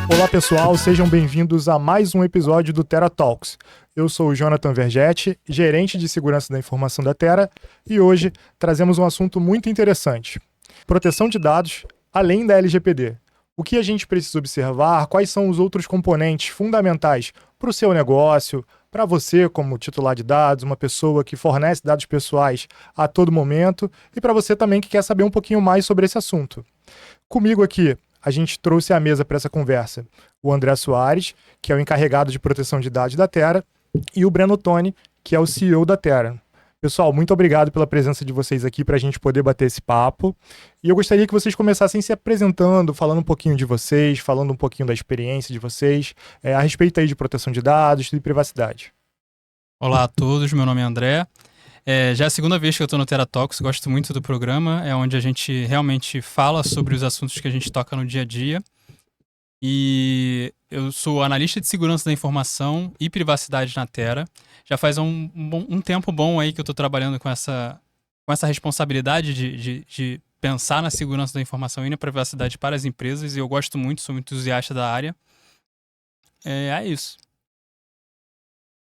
Olá pessoal, sejam bem-vindos a mais um episódio do Terra Talks. Eu sou o Jonathan Vergetti, gerente de segurança da informação da Terra, e hoje trazemos um assunto muito interessante: proteção de dados além da LGPD. O que a gente precisa observar, quais são os outros componentes fundamentais para o seu negócio, para você como titular de dados, uma pessoa que fornece dados pessoais a todo momento, e para você também que quer saber um pouquinho mais sobre esse assunto. Comigo aqui, a gente trouxe à mesa para essa conversa o André Soares, que é o encarregado de proteção de dados da Terra, e o Breno Toni, que é o CEO da Terra. Pessoal, muito obrigado pela presença de vocês aqui para a gente poder bater esse papo. E eu gostaria que vocês começassem se apresentando, falando um pouquinho de vocês, falando um pouquinho da experiência de vocês, a respeito aí de proteção de dados e privacidade. Olá a todos, meu nome é André. Já é a segunda vez que eu estou no Terra Talks, gosto muito do programa, é onde a gente realmente fala sobre os assuntos que a gente toca no dia a dia. E eu sou analista de segurança da informação e privacidade na Terra. Já faz um tempo bom aí que eu estou trabalhando com essa responsabilidade de pensar na segurança da informação e na privacidade para as empresas, e eu gosto muito, sou muito entusiasta da área. É isso.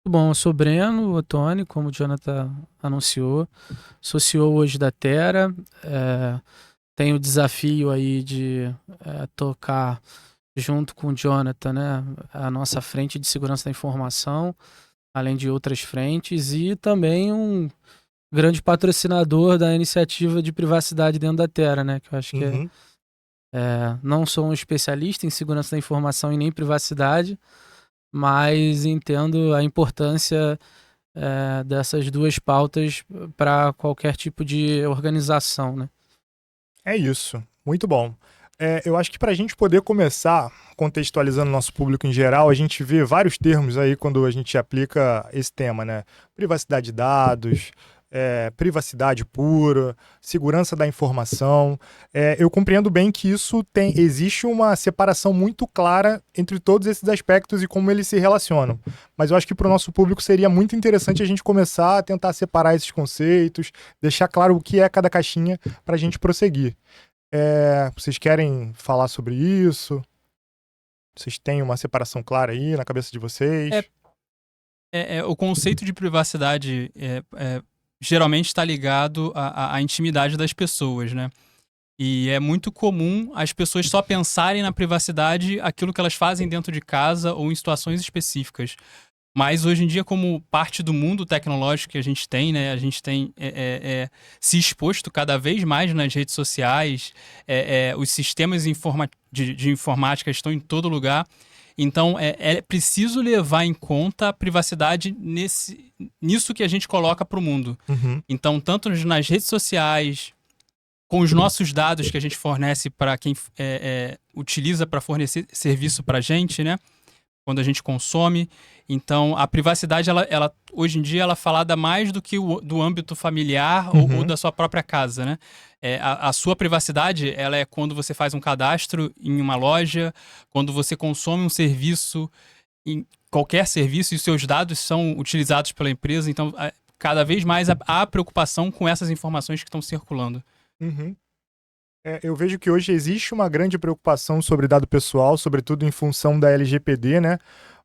Bom, eu sou Breno Ottoni, como o Jonathan anunciou, sou CEO hoje da Terra, tenho o desafio aí de tocar junto com o Jonathan, né, a nossa frente de segurança da informação, além de outras frentes, e também um grande patrocinador da iniciativa de privacidade dentro da Terra, né, que eu acho que não sou um especialista em segurança da informação e nem privacidade, mas entendo a importância dessas duas pautas para qualquer tipo de organização, né? É isso, muito bom. Eu acho que para a gente poder começar contextualizando o nosso público em geral, a gente vê vários termos aí quando a gente aplica esse tema, né? Privacidade de dados, privacidade pura, segurança da informação. Eu compreendo bem que existe uma separação muito clara entre todos esses aspectos e como eles se relacionam. Mas eu acho que para o nosso público seria muito interessante a gente começar a tentar separar esses conceitos, deixar claro o que é cada caixinha para a gente prosseguir. Vocês querem falar sobre isso? Vocês têm uma separação clara aí na cabeça de vocês? O conceito de privacidade geralmente está ligado à intimidade das pessoas, né? E é muito comum as pessoas só pensarem na privacidade aquilo que elas fazem dentro de casa ou em situações específicas. Mas hoje em dia, como parte do mundo tecnológico que a gente tem, né, a gente tem se exposto cada vez mais nas redes sociais, os sistemas de informática estão em todo lugar. Então, é preciso levar em conta a privacidade nisso que a gente coloca para o mundo. Uhum. Então, tanto nas redes sociais, com os nossos dados que a gente fornece para quem utiliza para fornecer serviço para a gente, né? Quando a gente consome. Então, a privacidade, ela hoje em dia, ela é falada mais do que do âmbito familiar ou da sua própria casa, né? A sua privacidade, ela é quando você faz um cadastro em uma loja, quando você consome um serviço, em qualquer serviço, e seus dados são utilizados pela empresa. Então, cada vez mais há preocupação com essas informações que estão circulando. Uhum. Eu vejo que hoje existe uma grande preocupação sobre dado pessoal, sobretudo em função da LGPD, né?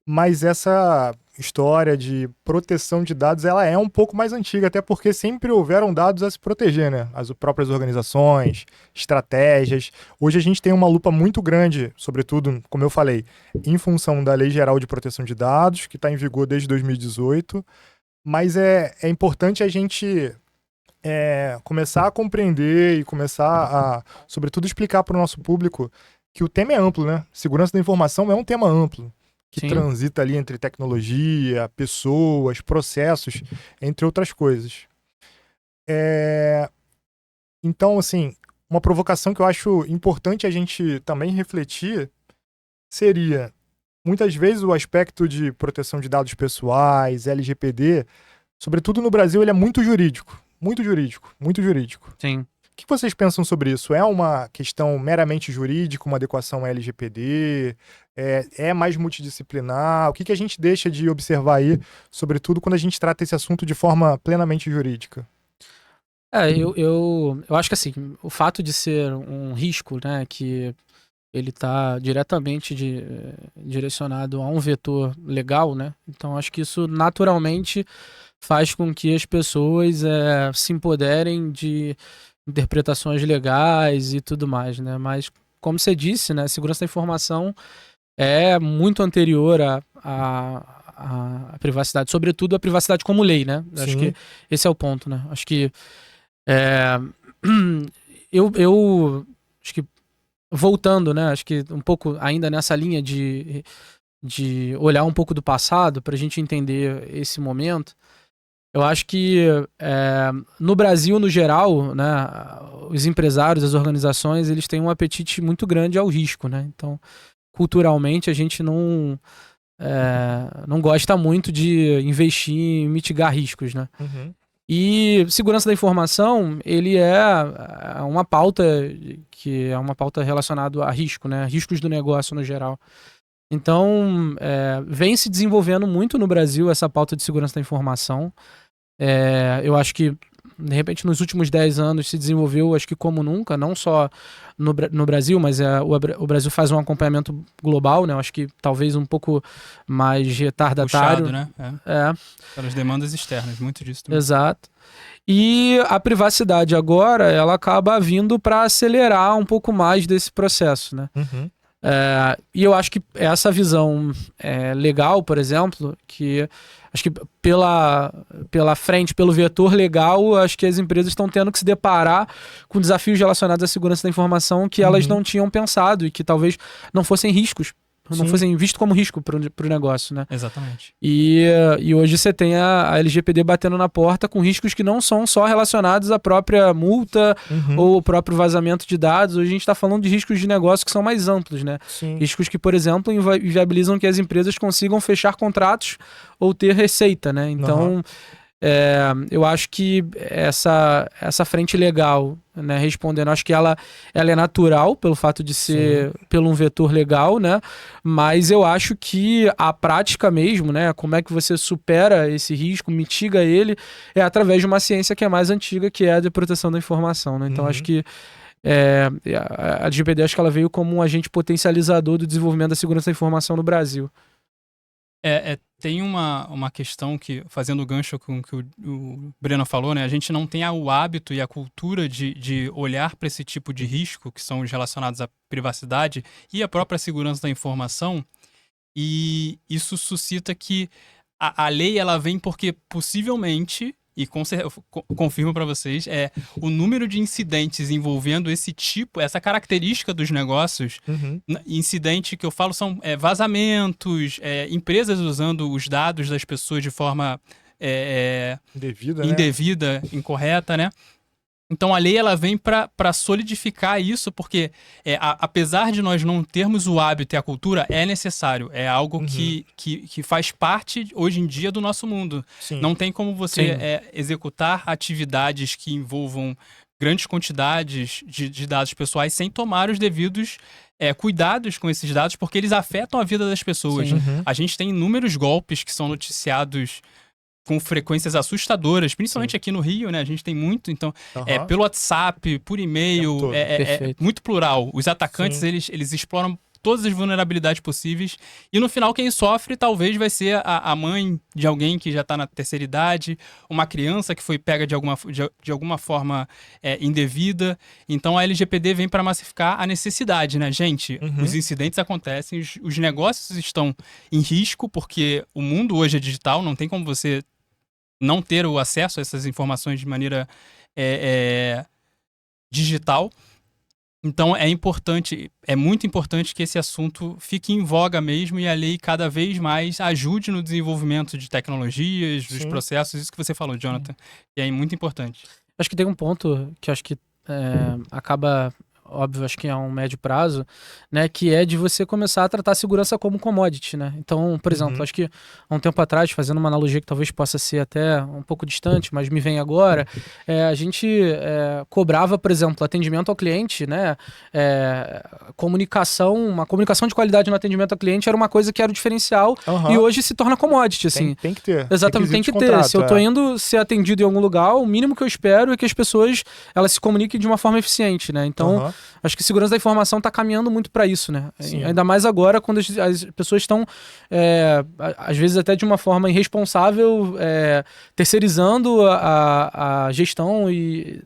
Mas essa história de proteção de dados, ela é um pouco mais antiga, até porque sempre houveram dados a se proteger, né? As próprias organizações, estratégias. Hoje a gente tem uma lupa muito grande, sobretudo, como eu falei, em função da Lei Geral de Proteção de Dados, que está em vigor desde 2018. Mas é importante a gente começar a compreender e começar a, sobretudo, explicar para o nosso público que o tema é amplo, né? Segurança da informação é um tema amplo, que Sim. transita ali entre tecnologia, pessoas, processos, entre outras coisas. Então, assim, uma provocação que eu acho importante a gente também refletir seria, muitas vezes, o aspecto de proteção de dados pessoais, LGPD, sobretudo no Brasil, ele é muito jurídico. Muito jurídico, muito jurídico. Sim. que vocês pensam sobre isso? É uma questão meramente jurídica, uma adequação à LGPD? É mais multidisciplinar? O que a gente deixa de observar aí, sobretudo quando a gente trata esse assunto de forma plenamente jurídica? Eu acho que assim, o fato de ser um risco, né, que ele está diretamente direcionado a um vetor legal, né? Então acho que isso naturalmente faz com que as pessoas se empoderem de interpretações legais e tudo mais, né? Mas como você disse, né, a segurança da informação é muito anterior à privacidade, sobretudo a privacidade como lei, né? Acho que esse é o ponto, né? Acho que eu acho que voltando, né? Acho que um pouco ainda nessa linha de olhar um pouco do passado para a gente entender esse momento. Eu acho que no Brasil, no geral, né, os empresários, as organizações, eles têm um apetite muito grande ao risco, né? Então, culturalmente, a gente não gosta muito de investir em mitigar riscos, né? Uhum. E segurança da informação, ele é uma pauta que é uma pauta relacionada a risco, né? Riscos do negócio no geral. Então, vem se desenvolvendo muito no Brasil essa pauta de segurança da informação. Eu acho que, de repente, nos últimos 10 anos se desenvolveu, acho que como nunca, não só no Brasil, mas o Brasil faz um acompanhamento global, né? Eu acho que talvez um pouco mais retardatário. Puxado, né? Pelas demandas externas, muito disso também. Exato. E a privacidade agora, ela acaba vindo para acelerar um pouco mais desse processo, né? Uhum. E eu acho que essa visão legal, por exemplo, que acho que pela frente, pelo vetor legal, acho que as empresas estão tendo que se deparar com desafios relacionados à segurança da informação que elas não tinham pensado e que talvez não fossem riscos, não fossem vistos como risco para o negócio, né? Exatamente. E hoje você tem a LGPD batendo na porta com riscos que não são só relacionados à própria multa ou o próprio vazamento de dados. Hoje a gente está falando de riscos de negócio que são mais amplos, né? Sim. Riscos que, por exemplo, inviabilizam que as empresas consigam fechar contratos ou ter receita, né? Então, eu acho que essa frente legal, né, respondendo, acho que ela é natural pelo fato de ser pelo um vetor legal, né? Mas eu acho que a prática mesmo, né, como é que você supera esse risco, mitiga ele, é através de uma ciência que é mais antiga, que é a de proteção da informação, né? Então acho que a LGPD, acho que ela veio como um agente potencializador do desenvolvimento da segurança da informação no Brasil. Tem uma questão que, fazendo o gancho com o que o Breno falou, né? A gente não tem o hábito e a cultura de olhar para esse tipo de risco, que são os relacionados à privacidade e à própria segurança da informação, e isso suscita que a lei ela vem porque possivelmente, e confirmo para vocês, o número de incidentes envolvendo esse tipo, essa característica dos negócios, incidente que eu falo são vazamentos, empresas usando os dados das pessoas de forma indevida, incorreta, né? Então a lei ela vem para solidificar isso, porque apesar de nós não termos o hábito e a cultura, é necessário. É algo que faz parte, hoje em dia, do nosso mundo. Sim. Não tem como você executar atividades que envolvam grandes quantidades de dados pessoais sem tomar os devidos cuidados com esses dados, porque eles afetam a vida das pessoas. A gente tem inúmeros golpes que são noticiados com frequências assustadoras, principalmente aqui no Rio, né? A gente tem muito, então, pelo WhatsApp, por e-mail, é muito plural. Os atacantes, eles exploram todas as vulnerabilidades possíveis, e no final quem sofre talvez vai ser a mãe de alguém que já está na terceira idade, uma criança que foi pega de alguma forma indevida. Então a LGPD vem para massificar a necessidade, né? Gente, os incidentes acontecem, os negócios estão em risco, porque o mundo hoje é digital, não tem como você não ter o acesso a essas informações de maneira digital. Então é muito importante que esse assunto fique em voga mesmo e a lei cada vez mais ajude no desenvolvimento de tecnologias, dos processos, isso que você falou, Jonathan, que é muito importante. Acho que tem um ponto que acho que acaba óbvio, acho que é um médio prazo, né, que é de você começar a tratar a segurança como commodity, né? Então, por exemplo, acho que há um tempo atrás, fazendo uma analogia que talvez possa ser até um pouco distante, mas me vem agora, a gente cobrava, por exemplo, atendimento ao cliente, né? Uma comunicação de qualidade no atendimento ao cliente era uma coisa que era o diferencial e hoje se torna commodity, assim. Tem que ter. Exatamente, tem que ter. Se eu tô indo ser atendido em algum lugar, o mínimo que eu espero é que as pessoas elas se comuniquem de uma forma eficiente, né? Então, acho que segurança da informação está caminhando muito para isso, né? Sim. Ainda mais agora, quando as pessoas estão, às vezes até de uma forma irresponsável, terceirizando a gestão e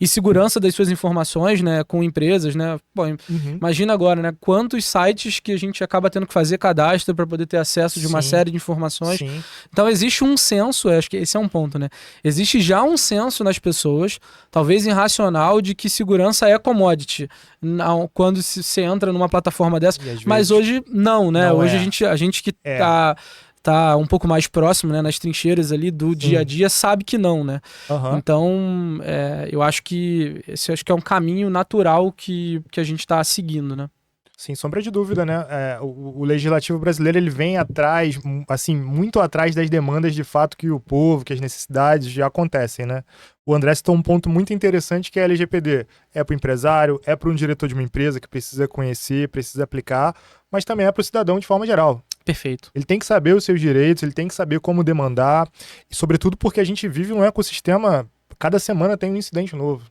segurança das suas informações, né, com empresas, né? Pô, imagina agora, né, quantos sites que a gente acaba tendo que fazer cadastro para poder ter acesso de uma série de informações. Sim. Então existe um senso, acho que esse é um ponto, né? Existe já um senso nas pessoas, talvez irracional, de que segurança é commodity quando você entra numa plataforma dessa, mas hoje não, né? Hoje a gente que tá um pouco mais próximo, né, nas trincheiras ali do dia a dia, sabe que não, né? Então, eu acho que esse é um caminho natural que a gente está seguindo, né? Sem sombra de dúvida, né? O legislativo brasileiro, ele vem atrás, assim, muito atrás das demandas de fato que o povo, que as necessidades já acontecem, né? O André citou um ponto muito interessante que é a LGPD. É para o empresário, é para um diretor de uma empresa que precisa conhecer, precisa aplicar, mas também é para o cidadão de forma geral. Perfeito. Ele tem que saber os seus direitos, ele tem que saber como demandar, e sobretudo porque a gente vive num ecossistema, cada semana tem um incidente novo.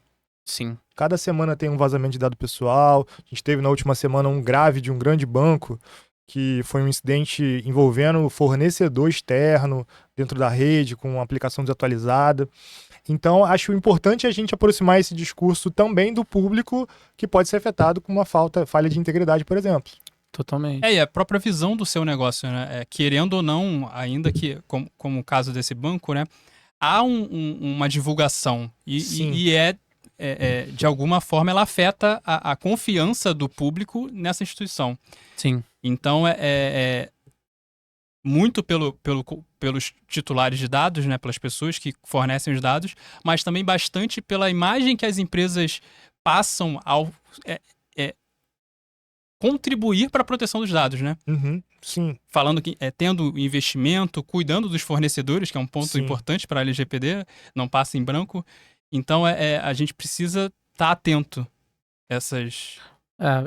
Sim. Cada semana tem um vazamento de dado pessoal. A gente teve na última semana um grave de um grande banco, que foi um incidente envolvendo fornecedor externo dentro da rede, com uma aplicação desatualizada. Então, acho importante a gente aproximar esse discurso também do público que pode ser afetado com uma falha de integridade, por exemplo. Totalmente. E a própria visão do seu negócio, né? Querendo ou não, ainda que, como o caso desse banco, né? Há uma divulgação e de alguma forma, ela afeta a confiança do público nessa instituição. Sim. Então, muito pelos titulares de dados, né? Pelas pessoas que fornecem os dados, mas também bastante pela imagem que as empresas passam ao contribuir para a proteção dos dados, né? Sim. Falando que tendo investimento, cuidando dos fornecedores, que é um ponto importante para a LGPD, não passa em branco. Então, a gente precisa estar atento a essas...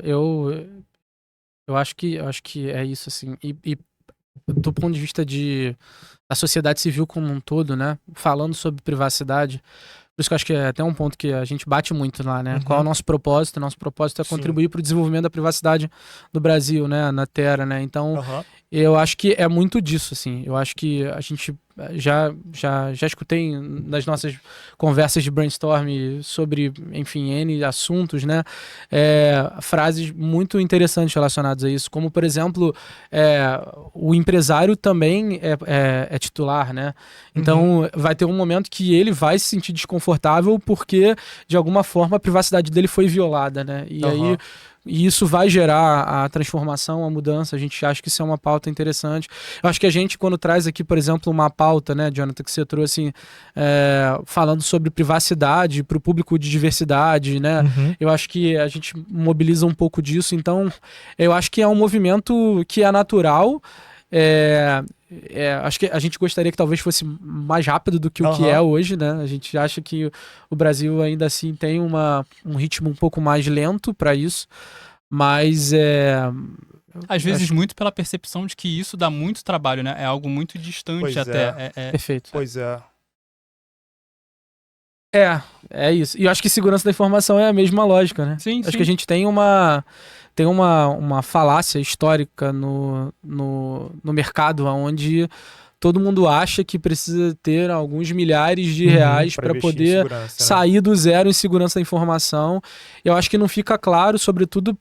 Eu acho que é isso, assim. E do ponto de vista da sociedade civil como um todo, né? Falando sobre privacidade, por isso que eu acho que é até um ponto que a gente bate muito lá, né? Qual é o nosso propósito? Nosso propósito é contribuir para o desenvolvimento da privacidade do Brasil, né? Na Terra, né? Então, eu acho que é muito disso, assim. Eu acho que a gente já escutei nas nossas conversas de brainstorm sobre, enfim, N assuntos, né? Frases muito interessantes relacionadas a isso, como, por exemplo, o empresário também é titular, né? Então, vai ter um momento que ele vai se sentir desconfortável porque, de alguma forma, a privacidade dele foi violada, né? E aí... E isso vai gerar a transformação, a mudança. A gente acha que isso é uma pauta interessante. Eu acho que a gente, quando traz aqui, por exemplo, uma pauta, né, Jonathan, que você trouxe, falando sobre privacidade para o público de diversidade, né? Eu acho que a gente mobiliza um pouco disso. Então, eu acho que é um movimento que é natural. Acho que a gente gostaria que talvez fosse mais rápido do que o que é hoje, né? A gente acha que o Brasil ainda assim tem um ritmo um pouco mais lento para isso, mas às vezes muito pela percepção de que isso dá muito trabalho, né? É algo muito distante Perfeito. Pois é. É isso. E eu acho que segurança da informação é a mesma lógica, né? Sim, acho que a gente tem uma falácia histórica no mercado, onde todo mundo acha que precisa ter alguns milhares de reais para poder sair do zero em segurança da informação. Eu acho que não fica claro, sobretudo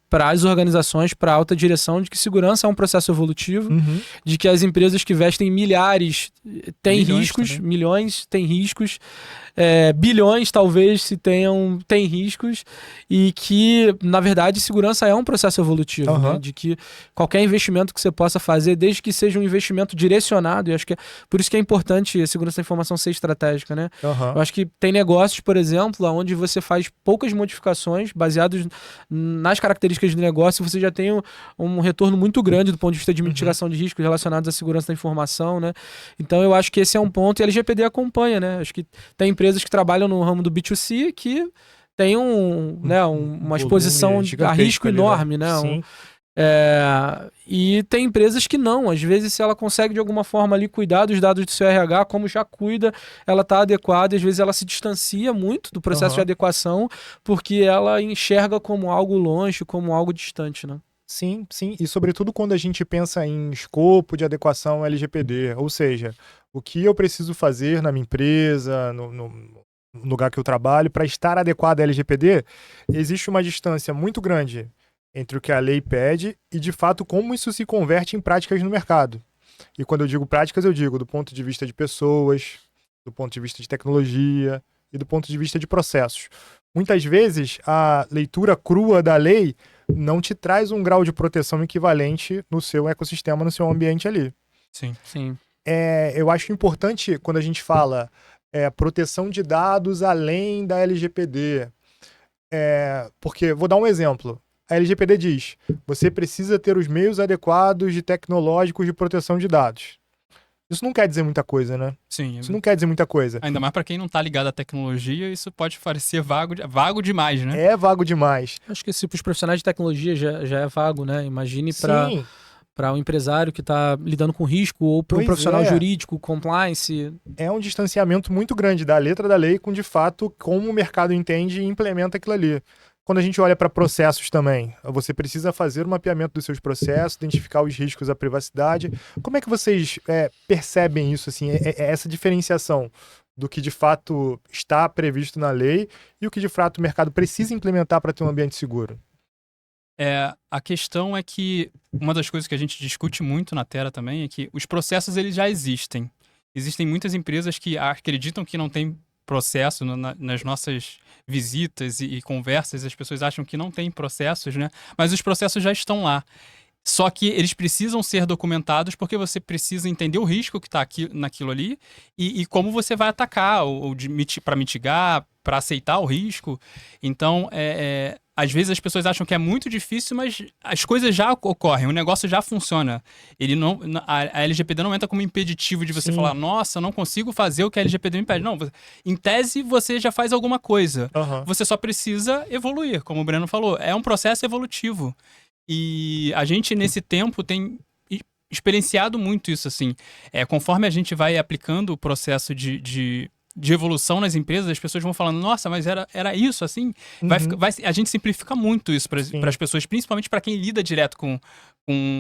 para as organizações, para a alta direção, de que segurança é um processo evolutivo, de que as empresas que vestem milhares têm riscos, também. Milhões têm riscos, bilhões talvez se têm riscos, e que, na verdade, segurança é um processo evolutivo, né? De que qualquer investimento que você possa fazer, desde que seja um investimento direcionado, e acho que por isso que é importante a segurança da informação ser estratégica, né? Eu acho que tem negócios, por exemplo, onde você faz poucas modificações baseadas nas características do negócio, você já tem um retorno muito grande do ponto de vista de mitigação de riscos relacionados à segurança da informação, né? Então eu acho que esse é um ponto, e a LGPD acompanha, né? Acho que tem empresas que trabalham no ramo do B2C que tem uma exposição a risco enorme, né? Sim. E tem empresas que não, às vezes se ela consegue de alguma forma ali cuidar dos dados do seu RH, como já cuida, ela está adequada, às vezes ela se distancia muito do processo de adequação, porque ela enxerga como algo longe, como algo distante, né? Sim, e sobretudo quando a gente pensa em escopo de adequação LGPD, ou seja, o que eu preciso fazer na minha empresa, no lugar que eu trabalho, para estar adequado à LGPD, existe uma distância muito grande entre o que a lei pede e, de fato, como isso se converte em práticas no mercado. E quando eu digo práticas, eu digo do ponto de vista de pessoas, do ponto de vista de tecnologia e do ponto de vista de processos. Muitas vezes, a leitura crua da lei não te traz um grau de proteção equivalente no seu ecossistema, no seu ambiente ali. Sim. Eu acho importante, quando a gente fala proteção de dados além da LGPD, porque, vou dar um exemplo. A LGPD diz, você precisa ter os meios adequados de tecnológicos de proteção de dados. Isso não quer dizer muita coisa, né? Sim. Isso não quer dizer muita coisa. Ainda mais para quem não tá ligado à tecnologia, isso pode parecer vago demais, né? É vago demais. Acho que para os profissionais de tecnologia já é vago, né? Imagine para um empresário que está lidando com risco, ou para um profissional jurídico, compliance. É um distanciamento muito grande da letra da lei com, de fato, como o mercado entende e implementa aquilo ali. Quando a gente olha para processos também, você precisa fazer o mapeamento dos seus processos, identificar os riscos à privacidade. Como é que vocês percebem isso, assim, essa diferenciação do que de fato está previsto na lei e o que de fato o mercado precisa implementar para ter um ambiente seguro? A questão é que uma das coisas que a gente discute muito na Terra também é que os processos eles já existem. Existem muitas empresas que acreditam que não tem processo nas nossas visitas e conversas, as pessoas acham que não tem processos, né? Mas os processos já estão lá. Só que eles precisam ser documentados porque você precisa entender o risco que está naquilo ali e como você vai atacar, ou para mitigar, para aceitar o risco. Então, às vezes as pessoas acham que é muito difícil, mas as coisas já ocorrem, o negócio já funciona. A LGPD não entra como impeditivo de você falar, nossa, eu não consigo fazer o que a LGPD me pede. Não, em tese você já faz alguma coisa. Você só precisa evoluir, como o Breno falou. É um processo evolutivo. E a gente, nesse tempo, tem experienciado muito isso, assim. Conforme a gente vai aplicando o processo de evolução nas empresas, as pessoas vão falando, nossa, mas era isso, assim? A gente simplifica muito isso para as pessoas, principalmente para quem lida direto com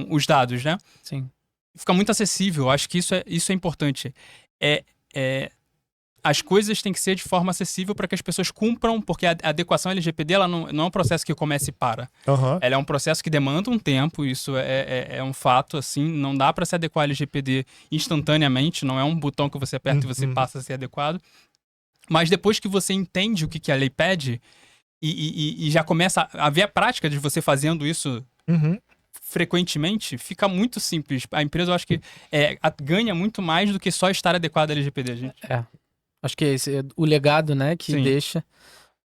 os dados, né? Sim. Fica muito acessível, acho que isso é importante. As coisas têm que ser de forma acessível para que as pessoas cumpram, porque a adequação LGPD ela não é um processo que começa e para. Ela é um processo que demanda um tempo, isso é um fato, assim, não dá para se adequar à LGPD instantaneamente, não é um botão que você aperta e você passa a ser adequado. Mas depois que você entende o que a lei pede e já começa a ver a prática de você fazendo isso frequentemente, fica muito simples. A empresa, eu acho que ganha muito mais do que só estar adequada à LGPD, gente. Acho que esse é o legado, né, que deixa.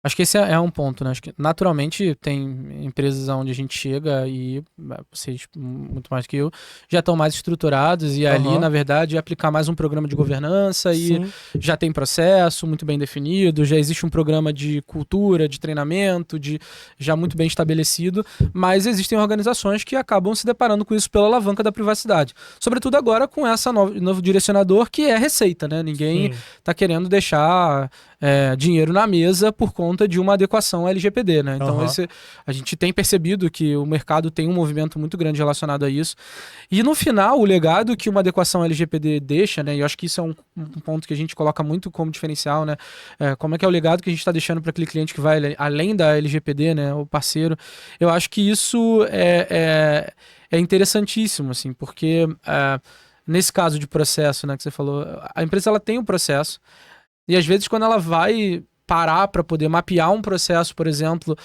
Acho que esse é um ponto, né? Acho que naturalmente tem empresas onde a gente chega e vocês, muito mais que eu, já estão mais estruturados e ali, na verdade, aplicar mais um programa de governança e já tem processo muito bem definido, já existe um programa de cultura, de treinamento, já muito bem estabelecido, mas existem organizações que acabam se deparando com isso pela alavanca da privacidade. Sobretudo agora com essa novo direcionador que é receita, né? Ninguém está querendo deixar dinheiro na mesa por conta conta de uma adequação LGPD, né? Então Aham. a gente tem percebido que o mercado tem um movimento muito grande relacionado a isso. E no final, o legado que uma adequação LGPD deixa, né? E eu acho que isso é um ponto que a gente coloca muito como diferencial, né? Como é que é o legado que a gente está deixando para aquele cliente que vai além da LGPD, né? O parceiro. Eu acho que isso é interessantíssimo, assim, porque nesse caso de processo, né, que você falou, a empresa ela tem um processo e às vezes quando ela vai parar para poder mapear um processo, por exemplo,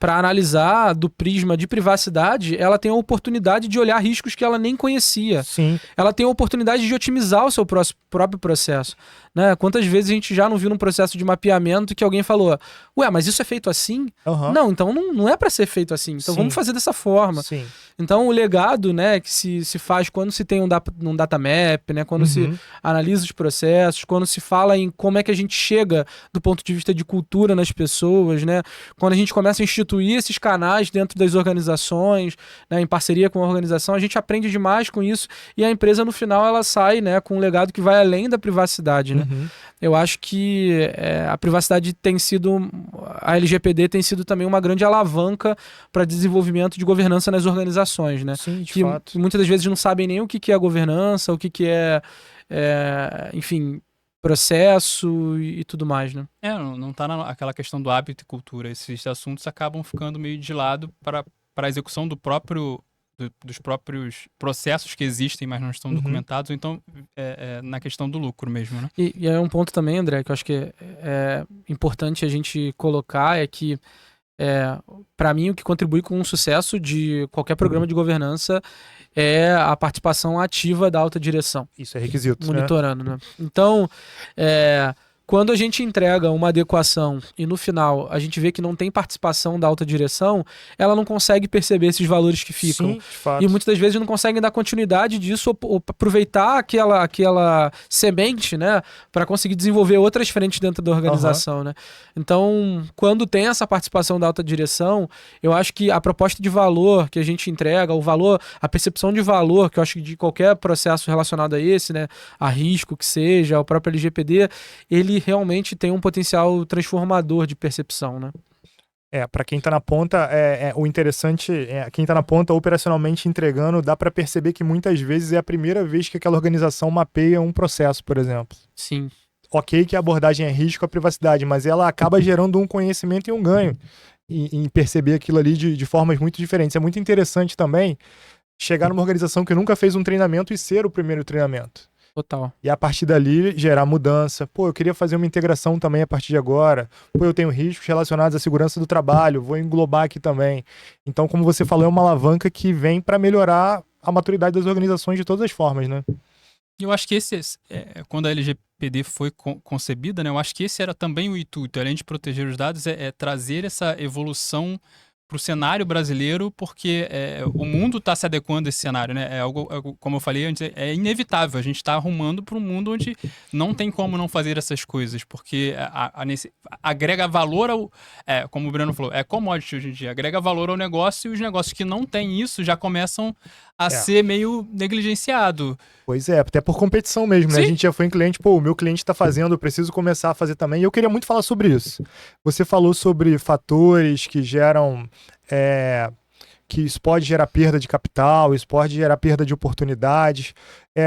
para analisar do prisma de privacidade, ela tem a oportunidade de olhar riscos que ela nem conhecia. Sim. Ela tem a oportunidade de otimizar o seu próprio processo. Né? Quantas vezes a gente já não viu num processo de mapeamento que alguém falou, ué, mas isso é feito assim? Aham. Não, então não é para ser feito assim. Então Sim. vamos fazer dessa forma. Sim. Então o legado, né, que se faz quando se tem um data map, né, quando se Uhum. analisa os processos, quando se fala em como é que a gente chega do ponto de vista de cultura nas pessoas, né, quando a gente começa a instituir esses canais dentro das organizações, né, em parceria com a organização, a gente aprende demais com isso e a empresa no final ela sai, né, com um legado que vai além da privacidade, né. Uhum. Eu acho que a privacidade tem sido, a LGPD tem sido também uma grande alavanca para desenvolvimento de governança nas organizações, né? Sim, de Que fato. muitas das vezes não sabem nem o que é governança, o que é, enfim, processo e tudo mais, né? Não tá aquela questão do hábito e cultura. Esses assuntos acabam ficando meio de lado para a execução dos próprios processos que existem, mas não estão Uhum. documentados, ou então na questão do lucro mesmo, né? E é um ponto também, André, que eu acho que é importante a gente colocar é que para mim, o que contribui com o sucesso de qualquer programa de governança é a participação ativa da alta direção, Isso é requisito, né? monitorando, né? Então, quando a gente entrega uma adequação e no final a gente vê que não tem participação da alta direção, ela não consegue perceber esses valores que ficam. Sim, de fato. E muitas das vezes não conseguem dar continuidade disso ou aproveitar aquela semente, né, para conseguir desenvolver outras frentes dentro da organização, né? Então, quando tem essa participação da alta direção, eu acho que a proposta de valor que a gente entrega, o valor, a percepção de valor, que eu acho que de qualquer processo relacionado a esse, né, a risco que seja, ao próprio LGPD, ele realmente tem um potencial transformador de percepção, né? Para quem tá na ponta, o interessante é quem tá na ponta operacionalmente entregando, dá para perceber que muitas vezes é a primeira vez que aquela organização mapeia um processo, por exemplo. Sim. Ok que a abordagem é risco à privacidade, mas ela acaba gerando um conhecimento e um ganho em perceber aquilo ali de formas muito diferentes. É muito interessante também chegar numa organização que nunca fez um treinamento e ser o primeiro treinamento. Total. E a partir dali gerar mudança. Pô, eu queria fazer uma integração também a partir de agora. Pô, eu tenho riscos relacionados à segurança do trabalho, vou englobar aqui também. Então, como você falou, é uma alavanca que vem para melhorar a maturidade das organizações de todas as formas, né? E eu acho que quando a LGPD foi concebida, né, eu acho que esse era também o intuito, além de proteger os dados, trazer essa evolução para o cenário brasileiro, porque o mundo está se adequando a esse cenário, né? É algo, como eu falei antes, é inevitável. A gente está arrumando para um mundo onde não tem como não fazer essas coisas, porque agrega valor ao... como o Breno falou, é commodity hoje em dia. Agrega valor ao negócio e os negócios que não têm isso já começam a ser meio negligenciado. Pois é, até por competição mesmo, né? Sim. A gente já foi em cliente, pô, o meu cliente está fazendo, eu preciso começar a fazer também. E eu queria muito falar sobre isso. Você falou sobre fatores que geram... que isso pode gerar perda de capital, isso pode gerar perda de oportunidades.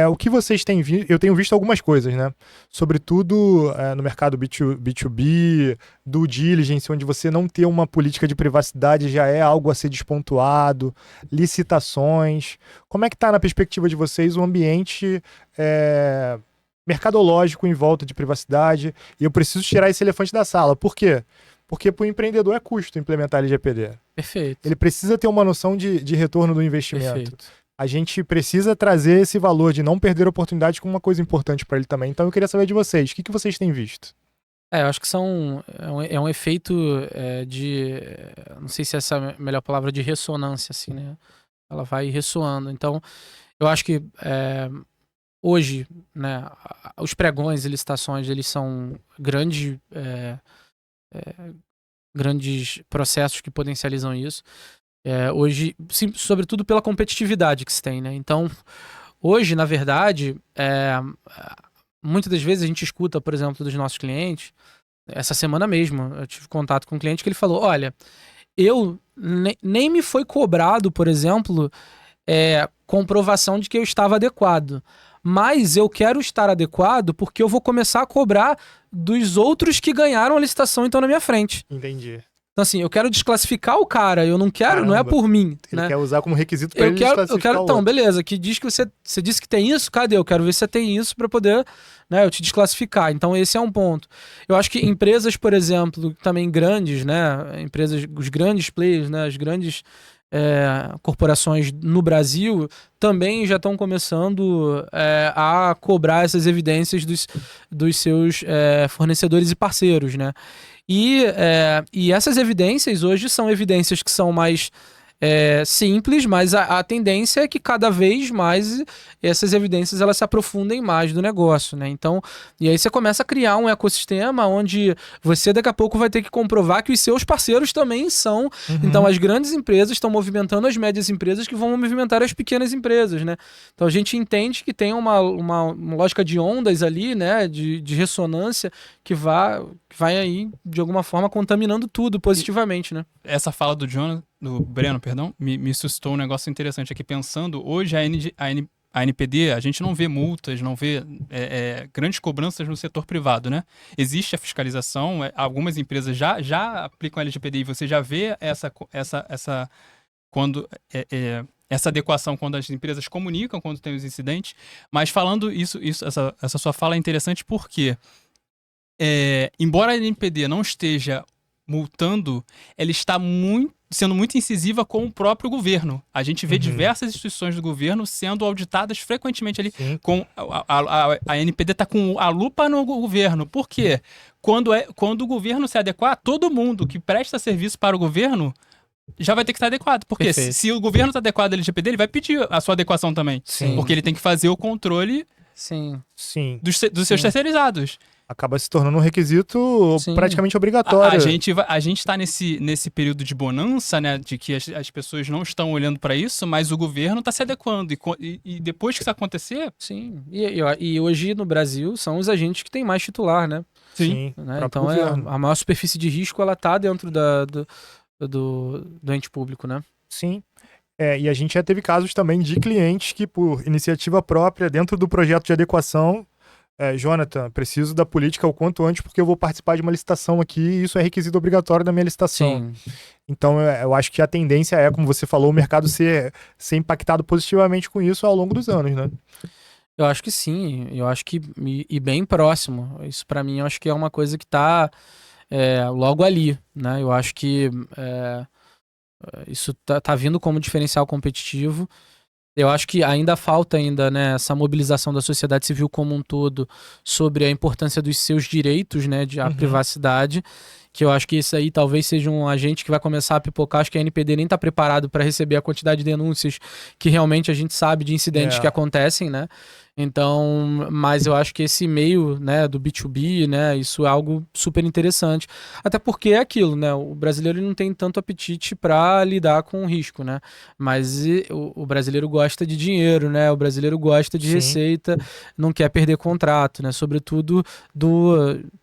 O que vocês têm visto? Eu tenho visto algumas coisas, né? Sobretudo no mercado B2B, due diligence, onde você não ter uma política de privacidade já é algo a ser despontuado, licitações. Como é que está na perspectiva de vocês o ambiente mercadológico em volta de privacidade? E eu preciso tirar esse elefante da sala. Por quê? Porque para o empreendedor é custo implementar LGPD. Perfeito. Ele precisa ter uma noção de retorno do investimento. Perfeito. A gente precisa trazer esse valor de não perder oportunidade como uma coisa importante para ele também. Então eu queria saber de vocês, o que vocês têm visto? Eu acho que é um efeito não sei se essa é a melhor palavra, de ressonância, assim, né? Ela vai ressoando. Então, eu acho que hoje, né, os pregões e licitações, eles são grandes processos que potencializam isso. Hoje, sim, sobretudo pela competitividade que se tem, né? Então, hoje, na verdade, muitas das vezes a gente escuta, por exemplo, dos nossos clientes, essa semana mesmo, eu tive contato com um cliente que ele falou, olha, eu nem me foi cobrado, por exemplo, comprovação de que eu estava adequado. Mas eu quero estar adequado porque eu vou começar a cobrar dos outros que ganharam a licitação então na minha frente. Entendi. Então assim, eu quero desclassificar o cara, eu não quero, Caramba. não é por mim. Ele né? quer usar como requisito para ele desclassificar o então, outro. beleza, que diz que você disse que tem isso, cadê? Eu quero ver se você tem isso para poder, né, eu te desclassificar. Então esse é um ponto. Eu acho que empresas, por exemplo, também grandes, né, os grandes players, né, as grandes corporações no Brasil também já estão começando a cobrar essas evidências dos seus fornecedores e parceiros, né? E essas evidências hoje são evidências que são mais simples, mas a tendência é que cada vez mais essas evidências elas se aprofundem mais do negócio, né? Então, e aí você começa a criar um ecossistema onde você daqui a pouco vai ter que comprovar que os seus parceiros também são. Uhum. Então, as grandes empresas estão movimentando as médias empresas que vão movimentar as pequenas empresas, né? Então, a gente entende que tem uma lógica de ondas ali, né? De ressonância que vai aí, de alguma forma, contaminando tudo positivamente, né? Essa fala do Breno, me suscitou um negócio interessante aqui. Pensando, hoje a NPD, a gente não vê multas, não vê grandes cobranças no setor privado, né? Existe a fiscalização, algumas empresas já aplicam a LGPD e você já vê essa adequação quando as empresas comunicam, quando tem os incidentes. Mas falando essa sua fala é interessante porque, embora a NPD não esteja multando, ela está sendo muito incisiva com o próprio governo. A gente vê diversas instituições do governo sendo auditadas frequentemente ali. Com a NPD está com a lupa no governo. Por quê? Quando o governo se adequar, todo mundo que presta serviço para o governo já vai ter que estar adequado. Porque se o governo está adequado à LGPD, ele vai pedir a sua adequação também. Sim. Porque ele tem que fazer o controle dos seus terceirizados. Acaba se tornando um requisito praticamente obrigatório. A gente está nesse período de bonança, né? De que as pessoas não estão olhando para isso, mas o governo está se adequando. E depois que isso acontecer... Sim. E hoje no Brasil são os agentes que têm mais titular, né? Sim. Né? Então a maior superfície de risco ela está dentro do ente público, né? Sim. E a gente já teve casos também de clientes que, por iniciativa própria, dentro do projeto de adequação, Jonathan, preciso da política o quanto antes porque eu vou participar de uma licitação aqui e isso é requisito obrigatório da minha licitação. Sim. Então eu acho que a tendência é, como você falou, o mercado ser impactado positivamente com isso ao longo dos anos, né? Eu acho que sim, eu acho que e bem próximo. Isso para mim eu acho que é uma coisa que tá logo ali, né? Eu acho que isso tá vindo como diferencial competitivo. Eu acho que ainda falta né, essa mobilização da sociedade civil como um todo sobre a importância dos seus direitos, né, à privacidade, que eu acho que isso aí talvez seja um agente que vai começar a pipocar. Acho que a NPD nem está preparado para receber a quantidade de denúncias que realmente a gente sabe de incidentes que acontecem, né? Então, mas eu acho que esse meio, né, do B2B, né, isso é algo super interessante. Até porque é aquilo, né, o brasileiro não tem tanto apetite para lidar com o risco, né? Mas o brasileiro gosta de dinheiro, né? O brasileiro gosta de receita, não quer perder contrato, né? Sobretudo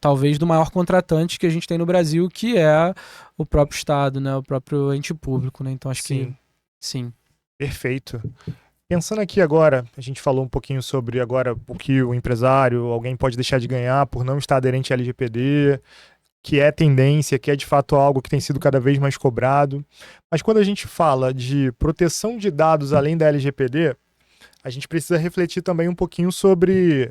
talvez do maior contratante que a gente tem no Brasil, que é o próprio Estado, né? O próprio ente público, né? Então acho que sim. Perfeito. Pensando aqui agora, a gente falou um pouquinho sobre agora o que o empresário, alguém pode deixar de ganhar por não estar aderente à LGPD, que é tendência, que é de fato algo que tem sido cada vez mais cobrado. Mas quando a gente fala de proteção de dados além da LGPD, a gente precisa refletir também um pouquinho sobre...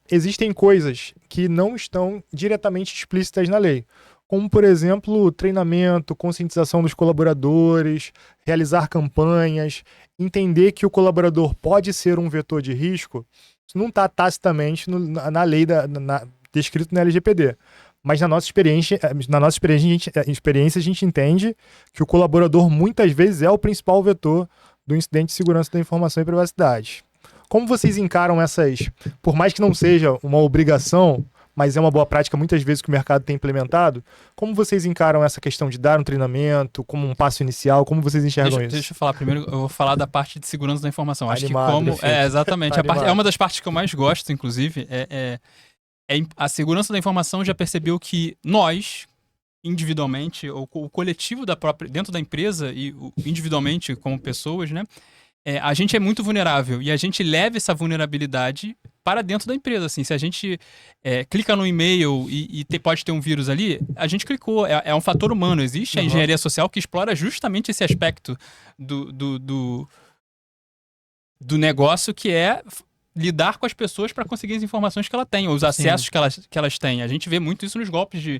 existem coisas que não estão diretamente explícitas na lei, como, por exemplo, treinamento, conscientização dos colaboradores, realizar campanhas, entender que o colaborador pode ser um vetor de risco. Isso não está tacitamente na lei descrito na LGPD. Mas na nossa experiência, a gente entende que o colaborador muitas vezes é o principal vetor do incidente de segurança da informação e privacidade. Como vocês encaram essas, por mais que não seja uma obrigação, mas é uma boa prática muitas vezes que o mercado tem implementado, como vocês encaram essa questão de dar um treinamento como um passo inicial? Como vocês enxergam isso? Deixa eu falar primeiro, eu vou falar da parte de segurança da informação. Acho que como... exatamente. É uma das partes que eu mais gosto, inclusive, A segurança da informação já percebeu que nós, individualmente, ou o coletivo dentro da empresa e individualmente como pessoas, né? A gente é muito vulnerável e a gente leva essa vulnerabilidade para dentro da empresa. Assim, se a gente clica no e-mail e pode ter um vírus ali, a gente clicou. É um fator humano. Existe a engenharia social que explora justamente esse aspecto do negócio, que é lidar com as pessoas para conseguir as informações que ela tem, ou os acessos que elas têm. A gente vê muito isso nos golpes de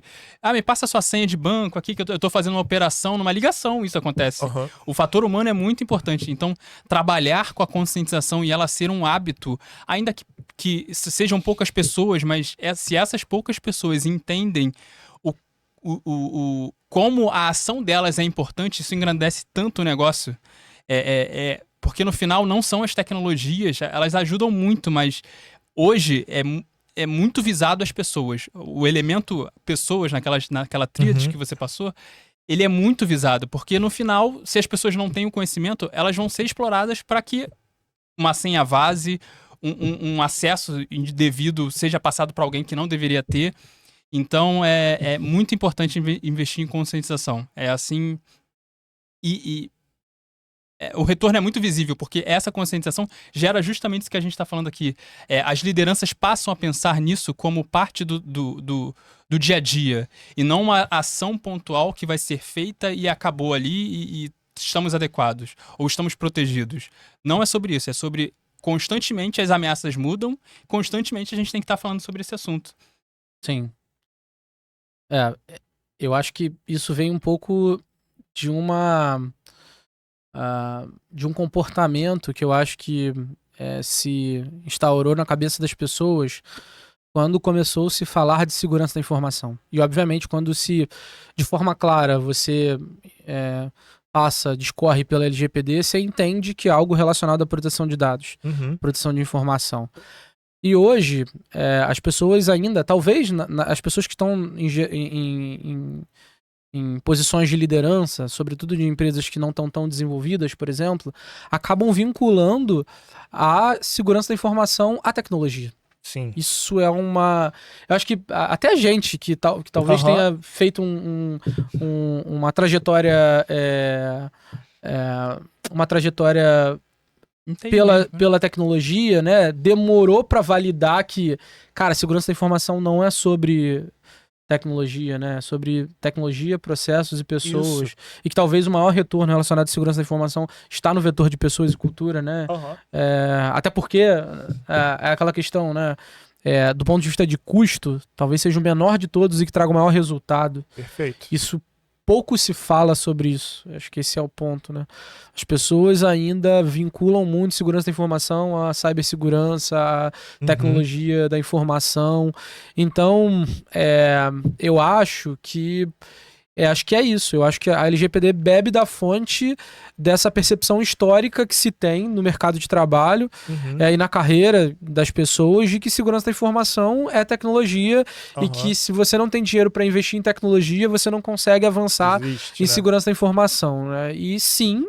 me passa a sua senha de banco aqui, que eu tô fazendo uma operação, numa ligação, isso acontece. O fator humano é muito importante. Então, trabalhar com a conscientização e ela ser um hábito, ainda que sejam poucas pessoas, mas se essas poucas pessoas entendem como a ação delas é importante, isso engrandece tanto o negócio. Porque no final não são as tecnologias, elas ajudam muito, mas hoje é muito visado as pessoas. O elemento pessoas, naquela tríade que você passou, ele é muito visado, porque no final, se as pessoas não têm o conhecimento, elas vão ser exploradas para que uma senha vaze, um acesso indevido seja passado para alguém que não deveria ter. Então é muito importante investir em conscientização. É assim. O retorno é muito visível, porque essa conscientização gera justamente isso que a gente está falando aqui. As lideranças passam a pensar nisso como parte do dia a dia, e não uma ação pontual que vai ser feita e acabou ali e estamos adequados, ou estamos protegidos. Não é sobre isso, é sobre constantemente as ameaças mudam, constantemente a gente tem que estar falando sobre esse assunto. Sim. Eu acho que isso vem um pouco de um comportamento que eu acho que se instaurou na cabeça das pessoas quando começou a se falar de segurança da informação. E, obviamente, quando de forma clara, você discorre pela LGPD, você entende que é algo relacionado à proteção de dados, proteção de informação. E hoje, as pessoas ainda, talvez as pessoas que estão em posições de liderança, sobretudo de empresas que não estão tão desenvolvidas, por exemplo, acabam vinculando a segurança da informação à tecnologia. Sim. Isso é uma... Eu acho que até a gente que talvez tenha feito uma trajetória... uma trajetória pela tecnologia, né? Demorou para validar que, cara, segurança da informação não é sobre tecnologia, né? Sobre tecnologia, processos e pessoas. Isso. E que talvez o maior retorno relacionado à segurança da informação está no vetor de pessoas e cultura, né? Até porque é aquela questão, né? Do ponto de vista de custo, talvez seja o menor de todos e que traga o maior resultado. Perfeito. Isso pouco se fala sobre isso. Acho que esse é o ponto, né? As pessoas ainda vinculam muito segurança da informação à cibersegurança, à tecnologia da informação. Então, eu acho que é isso. Eu acho que a LGPD bebe da fonte dessa percepção histórica que se tem no mercado de trabalho e na carreira das pessoas de que segurança da informação é tecnologia e que se você não tem dinheiro para investir em tecnologia, você não consegue avançar em segurança da informação. Né? E sim,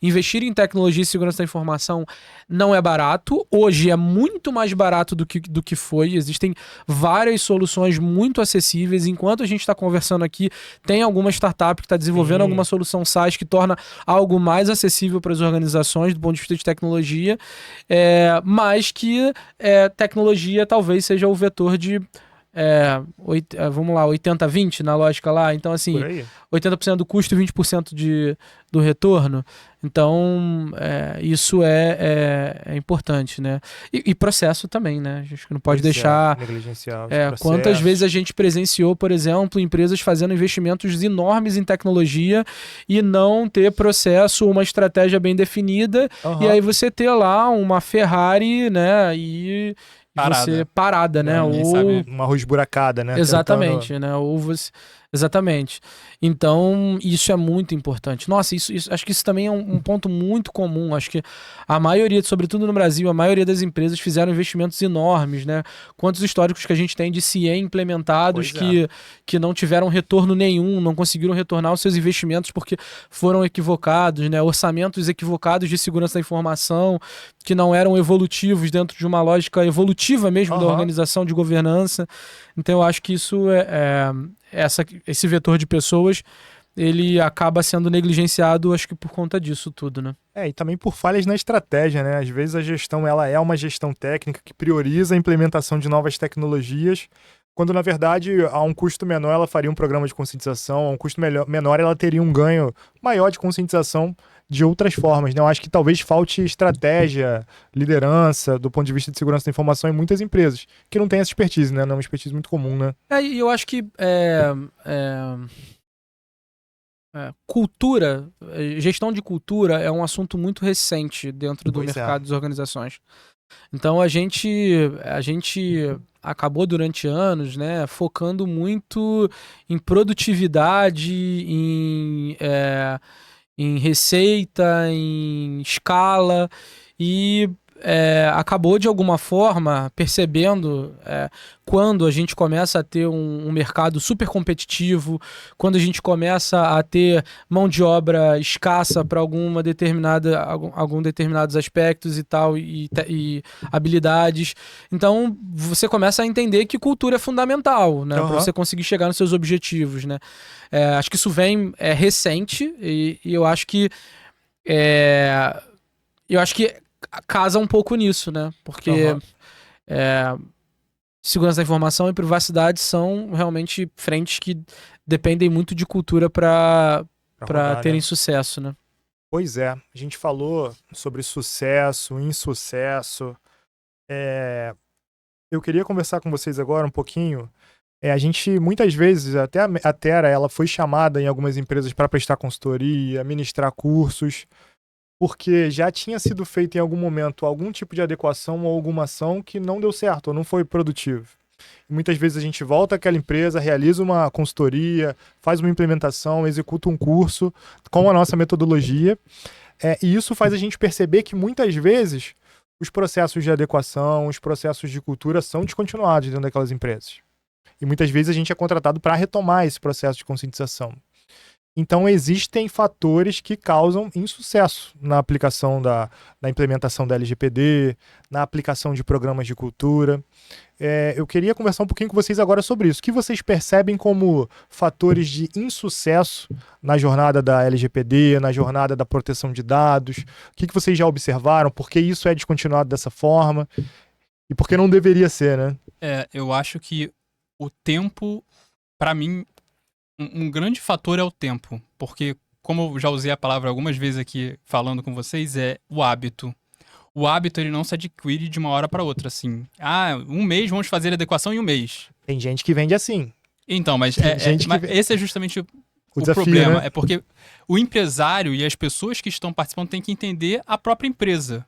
investir em tecnologia e segurança da informação não é barato. Hoje é muito mais barato do que foi. Existem várias soluções muito acessíveis. Enquanto a gente está conversando aqui, tem alguma startup que está desenvolvendo alguma solução SaaS que torna algo mais acessível para as organizações do ponto de vista de tecnologia, mas que tecnologia talvez seja o vetor de vamos lá, 80-20 na lógica lá. Então, assim, 80% do custo e 20% do retorno. Então, isso é importante, né? E processo também, né? A gente não pode deixar... negligenciar quantas vezes a gente presenciou, por exemplo, empresas fazendo investimentos enormes em tecnologia e não ter processo, uma estratégia bem definida, e aí você ter lá uma Ferrari, né? E parada, né? Ou uma rua esburacada, né? Exatamente, né? Ou você... Exatamente. Então, isso é muito importante. Nossa, acho que isso também é um ponto muito comum. Acho que a maioria, sobretudo no Brasil, a maioria das empresas fizeram investimentos enormes, né? Quantos históricos que a gente tem de CIE implementados que não tiveram retorno nenhum, não conseguiram retornar os seus investimentos porque foram equivocados, né? Orçamentos equivocados de segurança da informação que não eram evolutivos dentro de uma lógica evolutiva mesmo da organização de governança. Então, eu acho que isso esse vetor de pessoas, ele acaba sendo negligenciado, acho que por conta disso tudo, né? E também por falhas na estratégia, né? Às vezes a gestão, ela é uma gestão técnica que prioriza a implementação de novas tecnologias, quando na verdade a um custo menor ela faria um programa de conscientização, a um custo menor ela teria um ganho maior de conscientização de outras formas, né? Eu acho que talvez falte estratégia, liderança, do ponto de vista de segurança da informação em muitas empresas, que não tem essa expertise, né? Não é uma expertise muito comum, né? E eu acho que cultura, gestão de cultura é um assunto muito recente dentro do mercado das organizações. Então a gente acabou durante anos, né, focando muito em produtividade, em receita, em escala, e acabou de alguma forma percebendo quando a gente começa a ter um mercado super competitivo, quando a gente começa a ter mão de obra escassa para algum determinados aspectos e tal, e habilidades. Então você começa a entender que cultura é fundamental, né, para você conseguir chegar nos seus objetivos, né? Acho que isso vem recente e eu acho que casa um pouco nisso, né? Porque segurança da informação e privacidade são realmente frentes que dependem muito de cultura para terem sucesso, né? Pois é. A gente falou sobre sucesso, insucesso. Eu queria conversar com vocês agora um pouquinho. A gente, muitas vezes, até a Tera, ela foi chamada em algumas empresas para prestar consultoria, ministrar cursos, porque já tinha sido feito em algum momento algum tipo de adequação ou alguma ação que não deu certo ou não foi produtivo. E muitas vezes a gente volta àquela empresa, realiza uma consultoria, faz uma implementação, executa um curso com a nossa metodologia, e isso faz a gente perceber que muitas vezes os processos de adequação, os processos de cultura são descontinuados dentro daquelas empresas. E muitas vezes a gente é contratado para retomar esse processo de conscientização. Então, existem fatores que causam insucesso na aplicação na implementação da LGPD, na aplicação de programas de cultura. Eu queria conversar um pouquinho com vocês agora sobre isso. O que vocês percebem como fatores de insucesso na jornada da LGPD, na jornada da proteção de dados? O que vocês já observaram? Por que isso é descontinuado dessa forma? E por que não deveria ser, né? Eu acho que o tempo, para mim, um grande fator é o tempo, porque, como eu já usei a palavra algumas vezes aqui falando com vocês, é o hábito. O hábito, ele não se adquire de uma hora para outra, assim. Um mês, vamos fazer a adequação em um mês. Tem gente que vende assim. Então, mas esse é justamente o desafio, problema. né? É porque o empresário e as pessoas que estão participando têm que entender a própria empresa.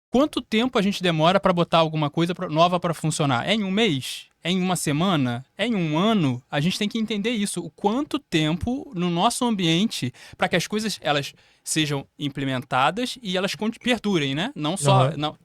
Quanto tempo a gente demora para botar alguma coisa nova para funcionar? É em um mês? É em uma semana? É em um ano? A gente tem que entender isso. O quanto tempo no nosso ambiente para que as coisas elas sejam implementadas e elas perdurem, né? Não só... Não,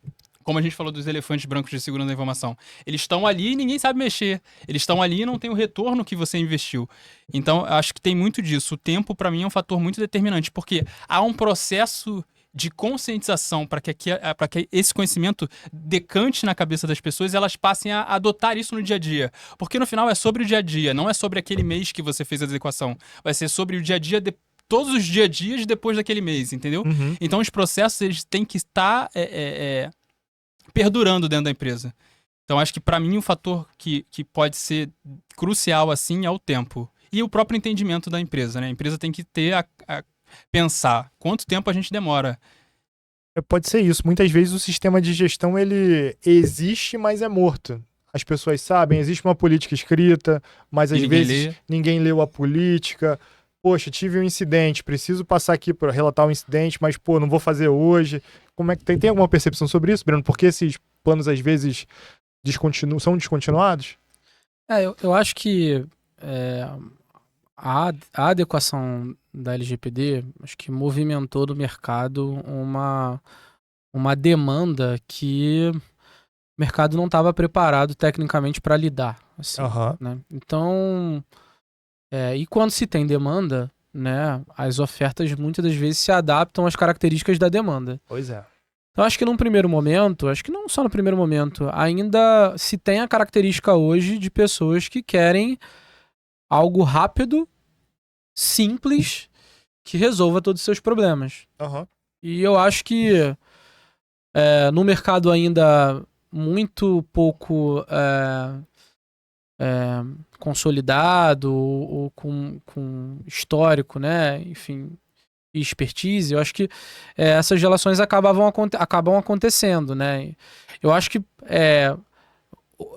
como a gente falou dos elefantes brancos de segurança da informação. Eles estão ali e ninguém sabe mexer. Eles estão ali e não tem o retorno que você investiu. Então, acho que tem muito disso. O tempo, para mim, é um fator muito determinante, porque há um processo de conscientização para que esse conhecimento decante na cabeça das pessoas e elas passem a adotar isso no dia a dia. Porque no final é sobre o dia a dia, não é sobre aquele mês que você fez a adequação. Vai ser sobre o dia a dia, todos os dia a dias depois daquele mês, entendeu? Então os processos eles têm que estar perdurando dentro da empresa. Então acho que para mim o fator que pode ser crucial assim é o tempo. E o próprio entendimento da empresa, né? A empresa tem que ter pensar quanto tempo a gente demora. Pode ser isso. Muitas vezes o sistema de gestão ele existe, mas é morto. As pessoas sabem, existe uma política escrita, mas às vezes ninguém leu a política. Poxa, tive um incidente, preciso passar aqui para relatar um incidente, mas não vou fazer hoje. Como é que tem alguma percepção sobre isso, Breno? Por que esses planos às vezes são descontinuados? Eu acho que a adequação da LGPD, acho que movimentou no mercado uma demanda que o mercado não estava preparado tecnicamente para lidar, assim, Aham. né? Então, e quando se tem demanda, né, as ofertas muitas das vezes se adaptam às características da demanda. Pois é. Então, acho que num primeiro momento, acho que não só no primeiro momento, ainda se tem a característica hoje de pessoas que querem algo rápido, simples, que resolva todos os seus problemas. Aham. E eu acho que no mercado ainda muito pouco consolidado ou com histórico, né? Enfim, e expertise, eu acho que essas relações acabam acontecendo, né? Eu acho que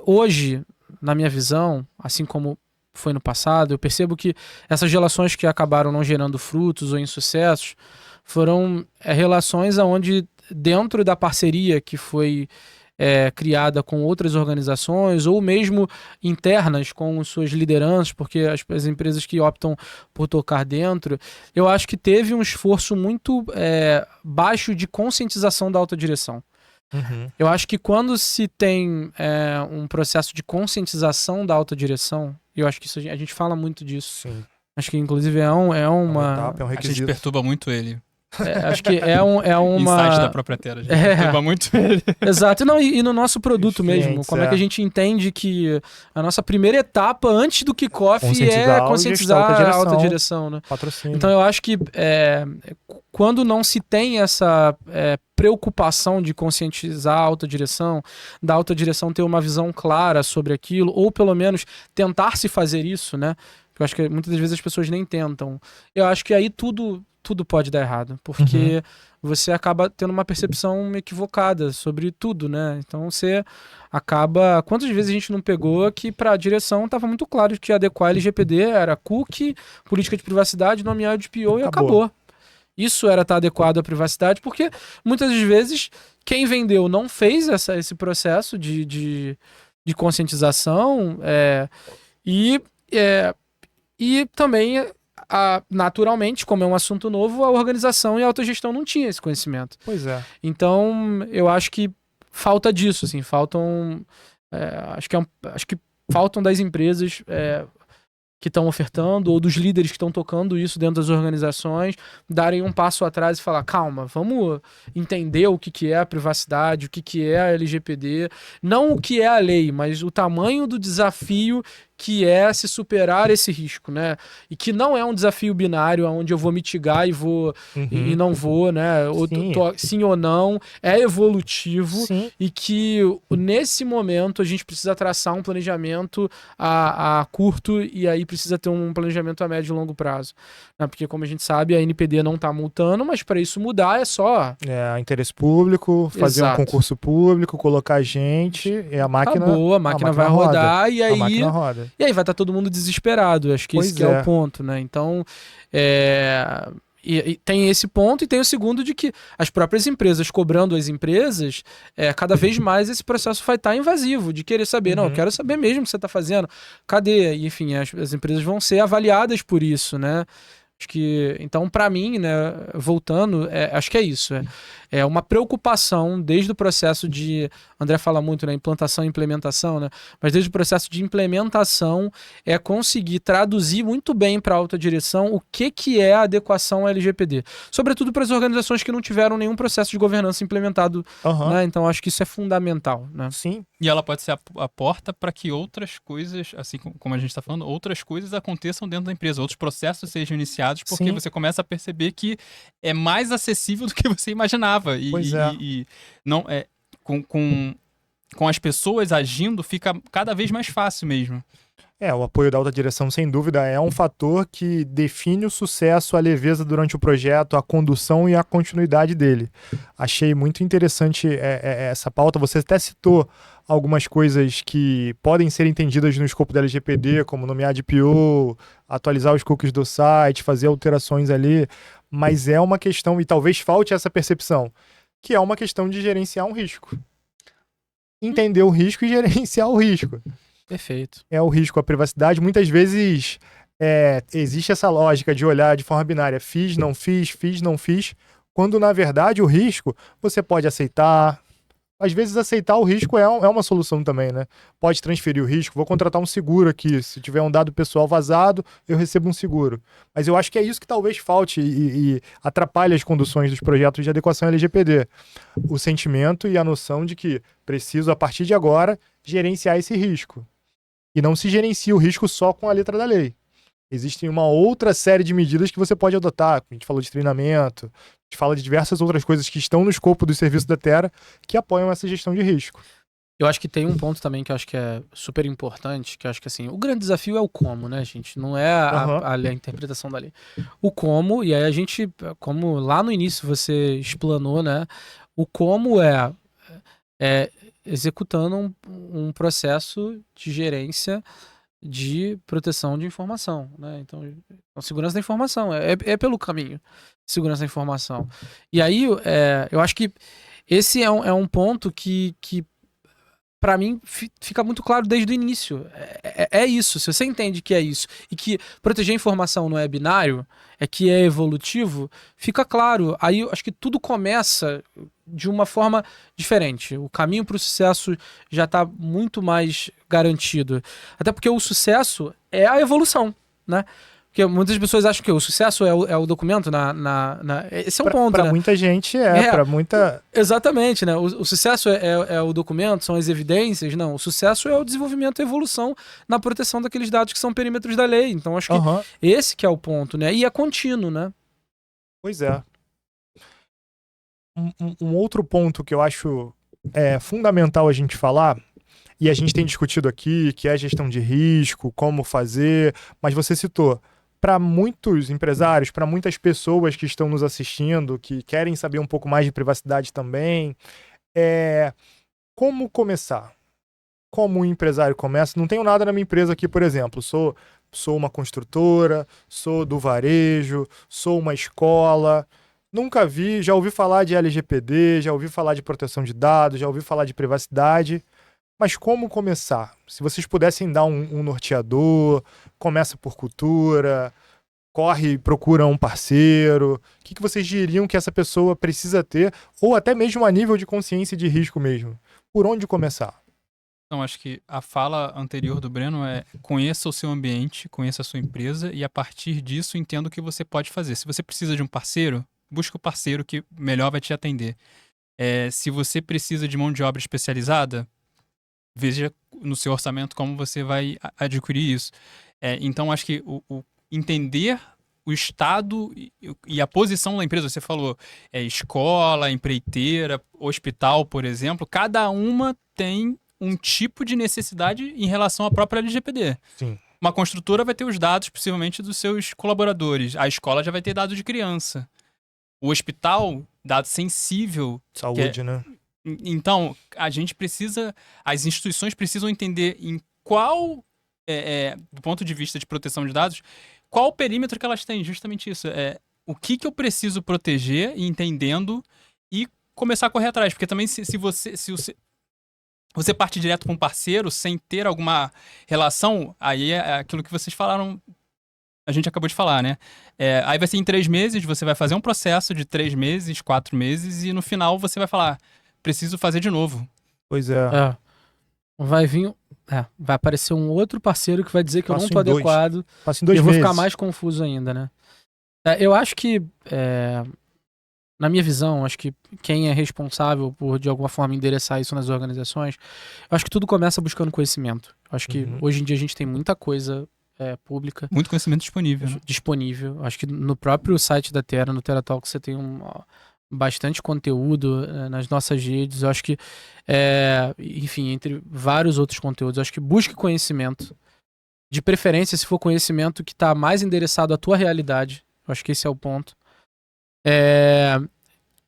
hoje, na minha visão, assim como foi no passado, eu percebo que essas relações que acabaram não gerando frutos ou insucessos foram relações onde, dentro da parceria que foi criada com outras organizações ou mesmo internas com suas lideranças, porque as empresas que optam por tocar dentro, eu acho que teve um esforço muito baixo de conscientização da alta direção. Uhum. Eu acho que quando se tem um processo de conscientização da alta direção, eu acho que isso, a gente fala muito disso. Sim. Acho que inclusive é Uma uma. etapa, é um A gente requisito. perturba muito ele. Acho que é uma. Insight da própria Terra. A gente perturba muito ele. Exato. Não, e no nosso produto Os mesmo, clientes, como é que a gente entende que a nossa primeira etapa antes do kickoff Conscientizar é o conscientizar gestor, a alta direção, né? Patrocínio. Então eu acho que quando não se tem essa preocupação de conscientizar a alta direção, da alta direção ter uma visão clara sobre aquilo, ou pelo menos tentar se fazer isso, né? Porque eu acho que muitas das vezes as pessoas nem tentam. Eu acho que aí tudo pode dar errado, porque você acaba tendo uma percepção equivocada sobre tudo, né? Então você acaba... Quantas vezes a gente não pegou que para a direção estava muito claro que adequar LGPD era cookie, política de privacidade, nomear o DPO e acabou. Isso era estar adequado à privacidade, porque muitas das vezes quem vendeu não fez esse processo de conscientização e também, naturalmente, como é um assunto novo, a organização e a autogestão não tinha esse conhecimento. Pois é. Então, eu acho que falta disso, assim, faltam... acho que faltam das empresas que estão ofertando, ou dos líderes que estão tocando isso dentro das organizações, darem um passo atrás e falar, calma, vamos entender o que é a privacidade, o que é a LGPD, não o que é a lei, mas o tamanho do desafio que é se superar esse risco, né? E que não é um desafio binário, onde eu vou mitigar e vou e não vou, né? Sim ou não, é evolutivo. Sim. E que nesse momento a gente precisa traçar um planejamento a curto e aí precisa ter um planejamento a médio e longo prazo, né? Porque como a gente sabe, a NPD não está multando, mas para isso mudar é só interesse público, fazer um concurso público, colocar gente, e a máquina... Acabou, a máquina vai rodar e aí... A máquina roda. E aí vai estar todo mundo desesperado. Acho que esse que é o ponto, né? Então, e tem esse ponto, e tem o segundo de que as próprias empresas cobrando as empresas, cada vez mais esse processo vai estar invasivo, de querer saber, não, eu quero saber mesmo o que você está fazendo, cadê? E, enfim, as empresas vão ser avaliadas por isso, né? Acho que, então, para mim, né, voltando, acho que é isso. É uma preocupação desde o processo de... André fala muito, né, implantação e implementação, né? Mas desde o processo de implementação é conseguir traduzir muito bem para a alta direção o que é a adequação à LGPD. Sobretudo para as organizações que não tiveram nenhum processo de governança implementado, né? Então, acho que isso é fundamental, né? Sim. E ela pode ser a porta para que outras coisas, assim como a gente está falando, outras coisas aconteçam dentro da empresa, outros processos sejam iniciados, porque você começa a perceber que é mais acessível do que você imaginava. E não, com as pessoas agindo, fica cada vez mais fácil mesmo. O apoio da alta direção, sem dúvida, é um fator que define o sucesso, a leveza durante o projeto, a condução e a continuidade dele. Achei muito interessante essa pauta. Você até citou algumas coisas que podem ser entendidas no escopo da LGPD, como nomear DPO, atualizar os cookies do site, fazer alterações ali, mas é uma questão, e talvez falte essa percepção, que é uma questão de gerenciar um risco. Entender o risco e gerenciar o risco. Perfeito. É o risco à privacidade. Muitas vezes existe essa lógica de olhar de forma binária, fiz, não fiz, quando na verdade o risco você pode aceitar. Às vezes aceitar o risco é uma solução também, né? Pode transferir o risco, vou contratar um seguro aqui, se tiver um dado pessoal vazado, eu recebo um seguro. Mas eu acho que é isso que talvez falte e atrapalhe as conduções dos projetos de adequação LGPD. O sentimento e a noção de que preciso, a partir de agora, gerenciar esse risco. E não se gerencia o risco só com a letra da lei. Existem uma outra série de medidas que você pode adotar. A gente falou de treinamento, a gente fala de diversas outras coisas que estão no escopo do serviço da Terra que apoiam essa gestão de risco. Eu acho que tem um ponto também que eu acho que é super importante, que eu acho que assim, o grande desafio é o como, né, gente? Não é a interpretação da lei. O como, e aí a gente, como lá no início você explanou, né? O como é executando um processo de gerência de proteção de informação, né? Então, segurança da informação é pelo caminho, segurança da informação. E aí, eu acho que esse é um ponto que para mim fica muito claro desde o início. É isso. Se você entende que é isso e que proteger a informação não é binário, é que é evolutivo, fica claro. Aí eu acho que tudo começa de uma forma diferente. O caminho para o sucesso já está muito mais garantido. Até porque o sucesso é a evolução, né? Porque muitas pessoas acham que o sucesso é o documento esse é um ponto, Para né? muita gente para muita... Exatamente, né? O sucesso é o documento, são as evidências. Não, o sucesso é o desenvolvimento e evolução na proteção daqueles dados que são perímetros da lei. Então, acho que esse que é o ponto, né? E é contínuo, né? Pois é. Um outro ponto que eu acho fundamental a gente falar, e a gente tem discutido aqui, que é a gestão de risco, como fazer, mas você citou, para muitos empresários, para muitas pessoas que estão nos assistindo, que querem saber um pouco mais de privacidade também, como começar? Como um empresário começa? Não tenho nada na minha empresa aqui, por exemplo, sou uma construtora, sou do varejo, sou uma escola, nunca vi, já ouvi falar de LGPD, já ouvi falar de proteção de dados, já ouvi falar de privacidade, mas como começar? Se vocês pudessem dar um norteador, começa por cultura, corre e procura um parceiro, o que vocês diriam que essa pessoa precisa ter, ou até mesmo a nível de consciência de risco mesmo? Por onde começar? Então, acho que a fala anterior do Breno é: conheça o seu ambiente, conheça a sua empresa e a partir disso entenda o que você pode fazer. Se você precisa de um parceiro, busque o parceiro que melhor vai te atender. Se você precisa de mão de obra especializada, veja no seu orçamento como você vai adquirir isso. Então, acho que o entender o estado e a posição da empresa, você falou, escola, empreiteira, hospital, por exemplo, cada uma tem um tipo de necessidade em relação à própria LGPD. Sim. Uma construtora vai ter os dados, possivelmente, dos seus colaboradores. A escola já vai ter dados de criança. O hospital, dado sensível. Saúde, né? Então, a gente precisa... As instituições precisam entender em qual, do ponto de vista de proteção de dados, qual o perímetro que elas têm. Justamente isso. O que eu preciso proteger, entendendo, e começar a correr atrás. Porque também, se você parte direto para um parceiro sem ter alguma relação, aí é aquilo que vocês falaram, a gente acabou de falar, né? Aí vai ser em 3 meses, você vai fazer um processo de 3 meses, 4 meses, e no final você vai falar, preciso fazer de novo. Pois é. Vai vir... vai aparecer um outro parceiro que vai dizer que eu não tô adequado. Passa em 2 meses. Eu vou ficar mais confuso ainda, né? Eu acho que... Na minha visão, acho que quem é responsável por, de alguma forma, endereçar isso nas organizações, eu acho que tudo começa buscando conhecimento. Eu acho que hoje em dia a gente tem muita coisa pública. Muito conhecimento disponível. Né? Disponível. Acho que no próprio site da Terra, no TerraTalk, você tem bastante conteúdo nas nossas redes. Eu acho que, enfim, entre vários outros conteúdos, eu acho que busque conhecimento. De preferência, se for conhecimento que está mais endereçado à tua realidade. Eu acho que esse é o ponto.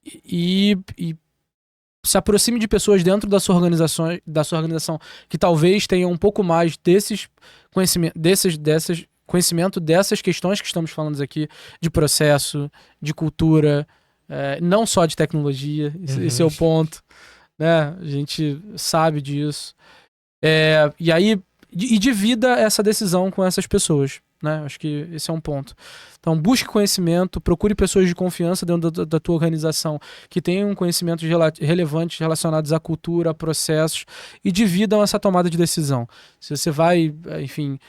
E se aproxime de pessoas dentro da sua organização que talvez tenham um pouco mais desses conhecimento dessas questões que estamos falando aqui, de processo, de cultura, não só de tecnologia. Esse é o ponto, né? A gente sabe disso. E aí, e divida essa decisão com essas pessoas. né? Acho que esse é um ponto. Então, busque conhecimento, procure pessoas de confiança dentro da tua organização que tenham conhecimentos relevantes relacionados à cultura, a processos e dividam essa tomada de decisão. Se você vai, enfim,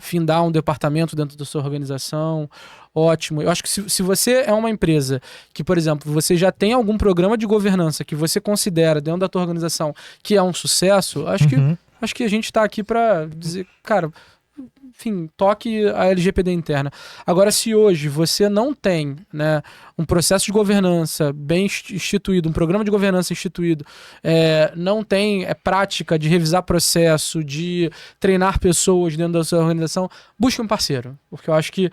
findar um departamento dentro da sua organização, ótimo. Eu acho que se você é uma empresa que, por exemplo, você já tem algum programa de governança que você considera dentro da tua organização que é um sucesso, acho que a gente está aqui para dizer, cara, enfim, toque a LGPD interna. Agora, se hoje você não tem, né, um processo de governança bem instituído, um programa de governança instituído, não tem prática de revisar processo, de treinar pessoas dentro da sua organização, busque um parceiro. Porque eu acho que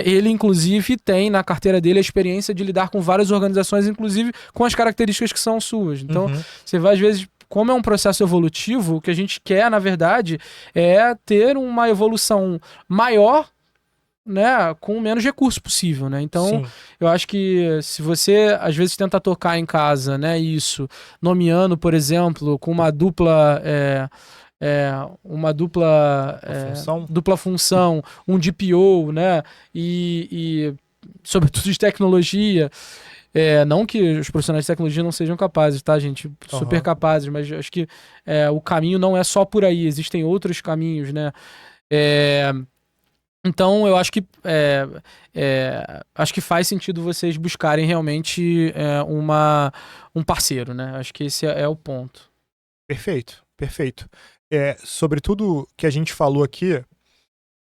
ele, inclusive, tem na carteira dele a experiência de lidar com várias organizações, inclusive com as características que são suas. Então, você vai, às vezes, como é um processo evolutivo, o que a gente quer, na verdade, é ter uma evolução maior, né, com o menos recurso possível, né? Então, sim, eu acho que se você, às vezes, tenta tocar em casa, né, isso, nomeando, por exemplo, com uma dupla dupla função, um DPO, né, e sobretudo de tecnologia. Não que os profissionais de tecnologia não sejam capazes, tá, gente? Super capazes, mas acho que o caminho não é só por aí, existem outros caminhos, né? Então, eu acho que faz sentido vocês buscarem realmente um parceiro, né? Acho que esse é o ponto. Perfeito, perfeito. Sobre tudo que a gente falou aqui,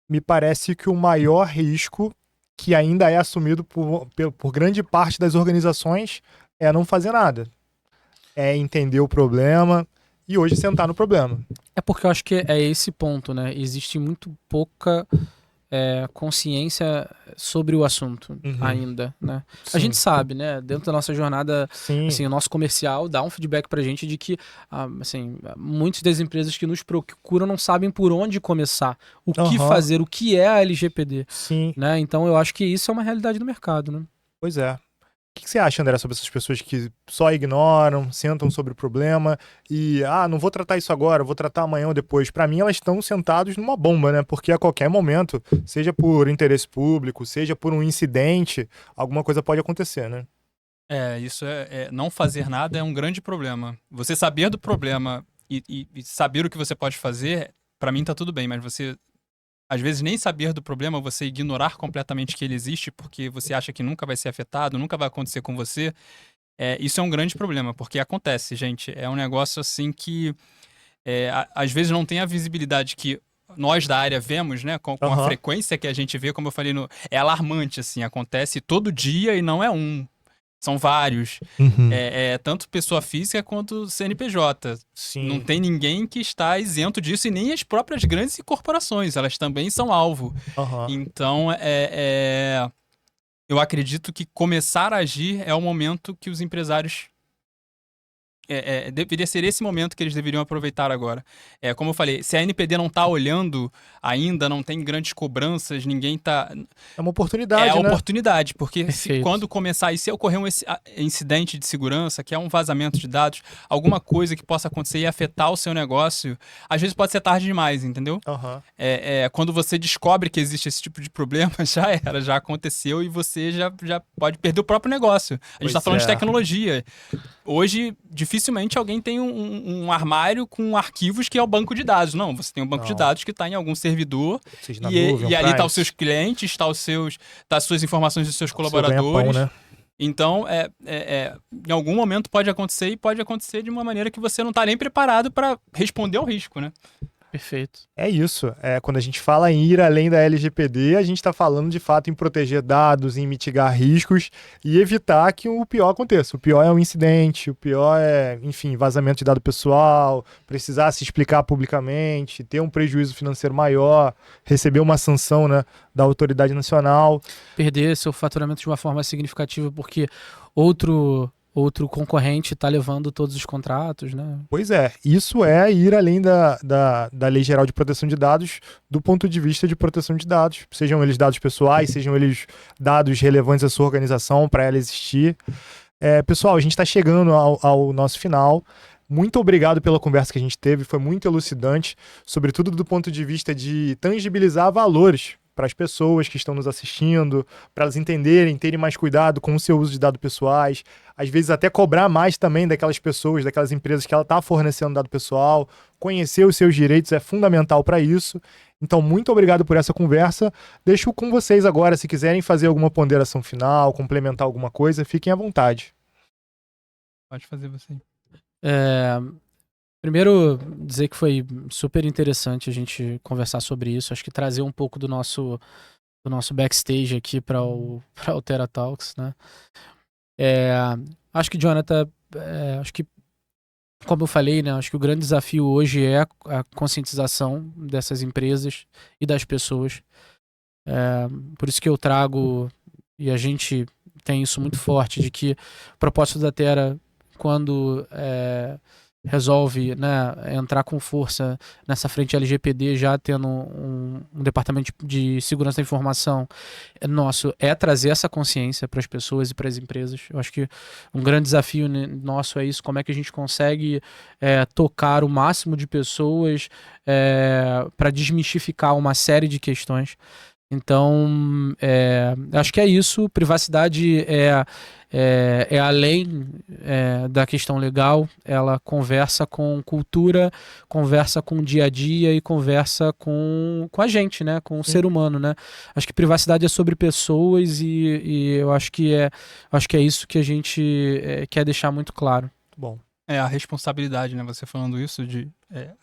me parece que o maior risco que ainda é assumido por grande parte das organizações é não fazer nada. É entender o problema e hoje sentar no problema. É porque eu acho que é esse ponto, né? Existe muito pouca consciência sobre o assunto ainda, né? Sim. A gente sabe, né? Dentro da nossa jornada, assim, o nosso comercial dá um feedback pra gente de que, assim, muitas das empresas que nos procuram não sabem por onde começar, o que fazer, o que é a LGPD. Sim. Né? Então eu acho que isso é uma realidade do mercado, né? Pois é. O que você acha, André, sobre essas pessoas que só ignoram, sentam sobre o problema e, não vou tratar isso agora, vou tratar amanhã ou depois. Para mim, elas estão sentadas numa bomba, né? Porque a qualquer momento, seja por interesse público, seja por um incidente, alguma coisa pode acontecer, né? Isso não fazer nada é um grande problema. Você saber do problema e saber o que você pode fazer, para mim tá tudo bem, mas você... Às vezes, nem saber do problema, você ignorar completamente que ele existe porque você acha que nunca vai ser afetado, nunca vai acontecer com você, isso é um grande problema, porque acontece, gente. É um negócio assim que, às vezes, não tem a visibilidade que nós da área vemos, né? Com a frequência que a gente vê, como eu falei, é alarmante, assim. Acontece todo dia e não é um. São vários. Tanto pessoa física quanto CNPJ. Sim. Não tem ninguém que está isento disso e nem as próprias grandes corporações. Elas também são alvo. Então, eu acredito que começar a agir é o momento que os empresários... deveria ser esse momento que eles deveriam aproveitar agora. Como eu falei, se a NPD não está olhando ainda, não tem grandes cobranças, ninguém está... É uma oportunidade, né? É uma oportunidade, porque quando começar, e se ocorrer um incidente de segurança, que é um vazamento de dados, alguma coisa que possa acontecer e afetar o seu negócio, às vezes pode ser tarde demais, entendeu? Quando você descobre que existe esse tipo de problema, já aconteceu e você já pode perder o próprio negócio. A gente está falando de tecnologia. Hoje, dificilmente alguém tem um armário com arquivos que é o banco de dados. Não, você tem um banco de dados que está em algum servidor e ali está os seus clientes, tá as suas informações dos seus colaboradores. Né? Então, em algum momento pode acontecer e pode acontecer de uma maneira que você não está nem preparado para responder ao risco, né? Perfeito. É isso. Quando a gente fala em ir além da LGPD, a gente está falando de fato em proteger dados, em mitigar riscos e evitar que o pior aconteça. O pior é um incidente, o pior é, enfim, vazamento de dado pessoal, precisar se explicar publicamente, ter um prejuízo financeiro maior, receber uma sanção, né, da autoridade nacional. Perder seu faturamento de uma forma significativa porque outro concorrente está levando todos os contratos, né? Pois é, isso é ir além da Lei Geral de Proteção de Dados do ponto de vista de proteção de dados, sejam eles dados pessoais, sejam eles dados relevantes à sua organização para ela existir. Pessoal, a gente está chegando ao nosso final, Muito obrigado pela conversa que a gente teve, foi muito elucidante, sobretudo do ponto de vista de tangibilizar valores para as pessoas que estão nos assistindo, para elas entenderem, terem mais cuidado com o seu uso de dados pessoais, às vezes até cobrar mais também daquelas pessoas, daquelas empresas que ela está fornecendo dado pessoal, conhecer os seus direitos é fundamental para isso. Então, muito obrigado por essa conversa. Deixo com vocês agora, se quiserem fazer alguma ponderação final, complementar alguma coisa, fiquem à vontade. Pode fazer você. Primeiro, dizer que foi super interessante a gente conversar sobre isso. Acho que trazer um pouco do nosso backstage aqui para o Tera Talks, né? Acho que, Jonathan, acho que, como eu falei, né? Acho que o grande desafio hoje é a conscientização dessas empresas e das pessoas. Por isso que eu trago, e a gente tem isso muito forte, de que o propósito da Tera, quando resolve, né, entrar com força nessa frente LGPD, já tendo um departamento de segurança da informação nosso, é trazer essa consciência para as pessoas e para as empresas. Eu acho que um grande desafio nosso é isso, como é que a gente consegue tocar o máximo de pessoas para desmistificar uma série de questões. Então, acho que é isso. Privacidade é além da questão legal. Ela conversa com cultura, conversa com o dia a dia e conversa com a gente, né? Com o ser humano, né? Acho que privacidade é sobre pessoas e eu acho que é isso que a gente quer deixar muito claro. Bom. A responsabilidade, né? Você falando isso,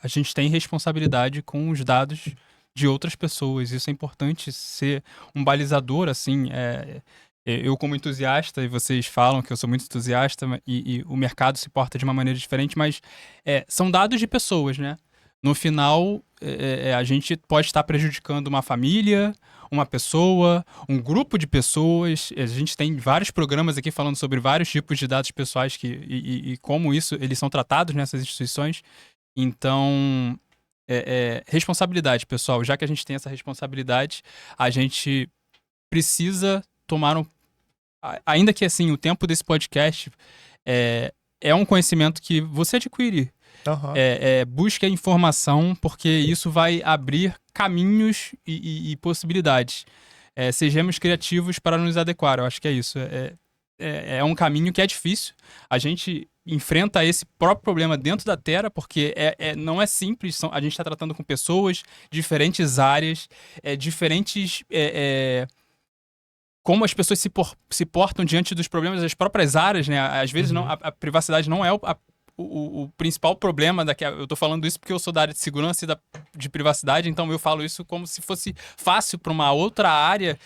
a gente tem responsabilidade com os dados de outras pessoas. Isso é importante ser um balizador, assim. Eu como entusiasta, e vocês falam que eu sou muito entusiasta, e o mercado se porta de uma maneira diferente, mas são dados de pessoas, né? No final, a gente pode estar prejudicando uma família, uma pessoa, um grupo de pessoas. A gente tem vários programas aqui falando sobre vários tipos de dados pessoais e como eles são tratados nessas instituições. Então, responsabilidade, pessoal. Já que a gente tem essa responsabilidade, a gente precisa tomar ainda que assim, o tempo desse podcast é um conhecimento que você adquire. Uhum. Busque a informação, porque isso vai abrir caminhos e possibilidades. Sejamos criativos para nos adequar. Eu acho que é isso. É um caminho que é difícil. A gente enfrenta esse próprio problema dentro da Tera, porque não é simples. A gente está tratando com pessoas, diferentes áreas, diferentes... como as pessoas se portam diante dos problemas das próprias áreas, né? Às vezes a privacidade não é o principal problema eu tô falando isso porque eu sou da área de segurança e de privacidade, então eu falo isso como se fosse fácil para uma outra área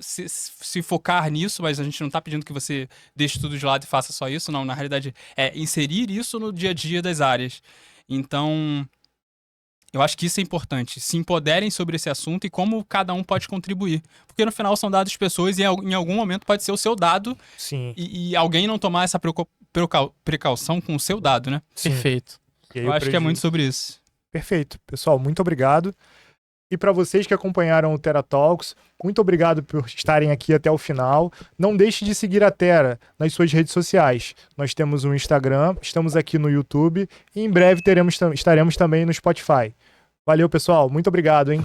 se focar nisso, mas a gente não tá pedindo que você deixe tudo de lado e faça só isso, não. Na realidade, inserir isso no dia a dia das áreas. Então, eu acho que isso é importante. Se empoderem sobre esse assunto e como cada um pode contribuir. Porque no final são dados de pessoas e em algum momento pode ser o seu dado. Sim. E alguém não tomar essa precaução com o seu dado, né? Sim. Perfeito. Eu acho que é muito sobre isso. Perfeito. Pessoal, muito obrigado. E para vocês que acompanharam o Tera Talks, muito obrigado por estarem aqui até o final. Não deixe de seguir a Tera nas suas redes sociais. Nós temos um Instagram, estamos aqui no YouTube e em breve estaremos também no Spotify. Valeu, pessoal. Muito obrigado, hein?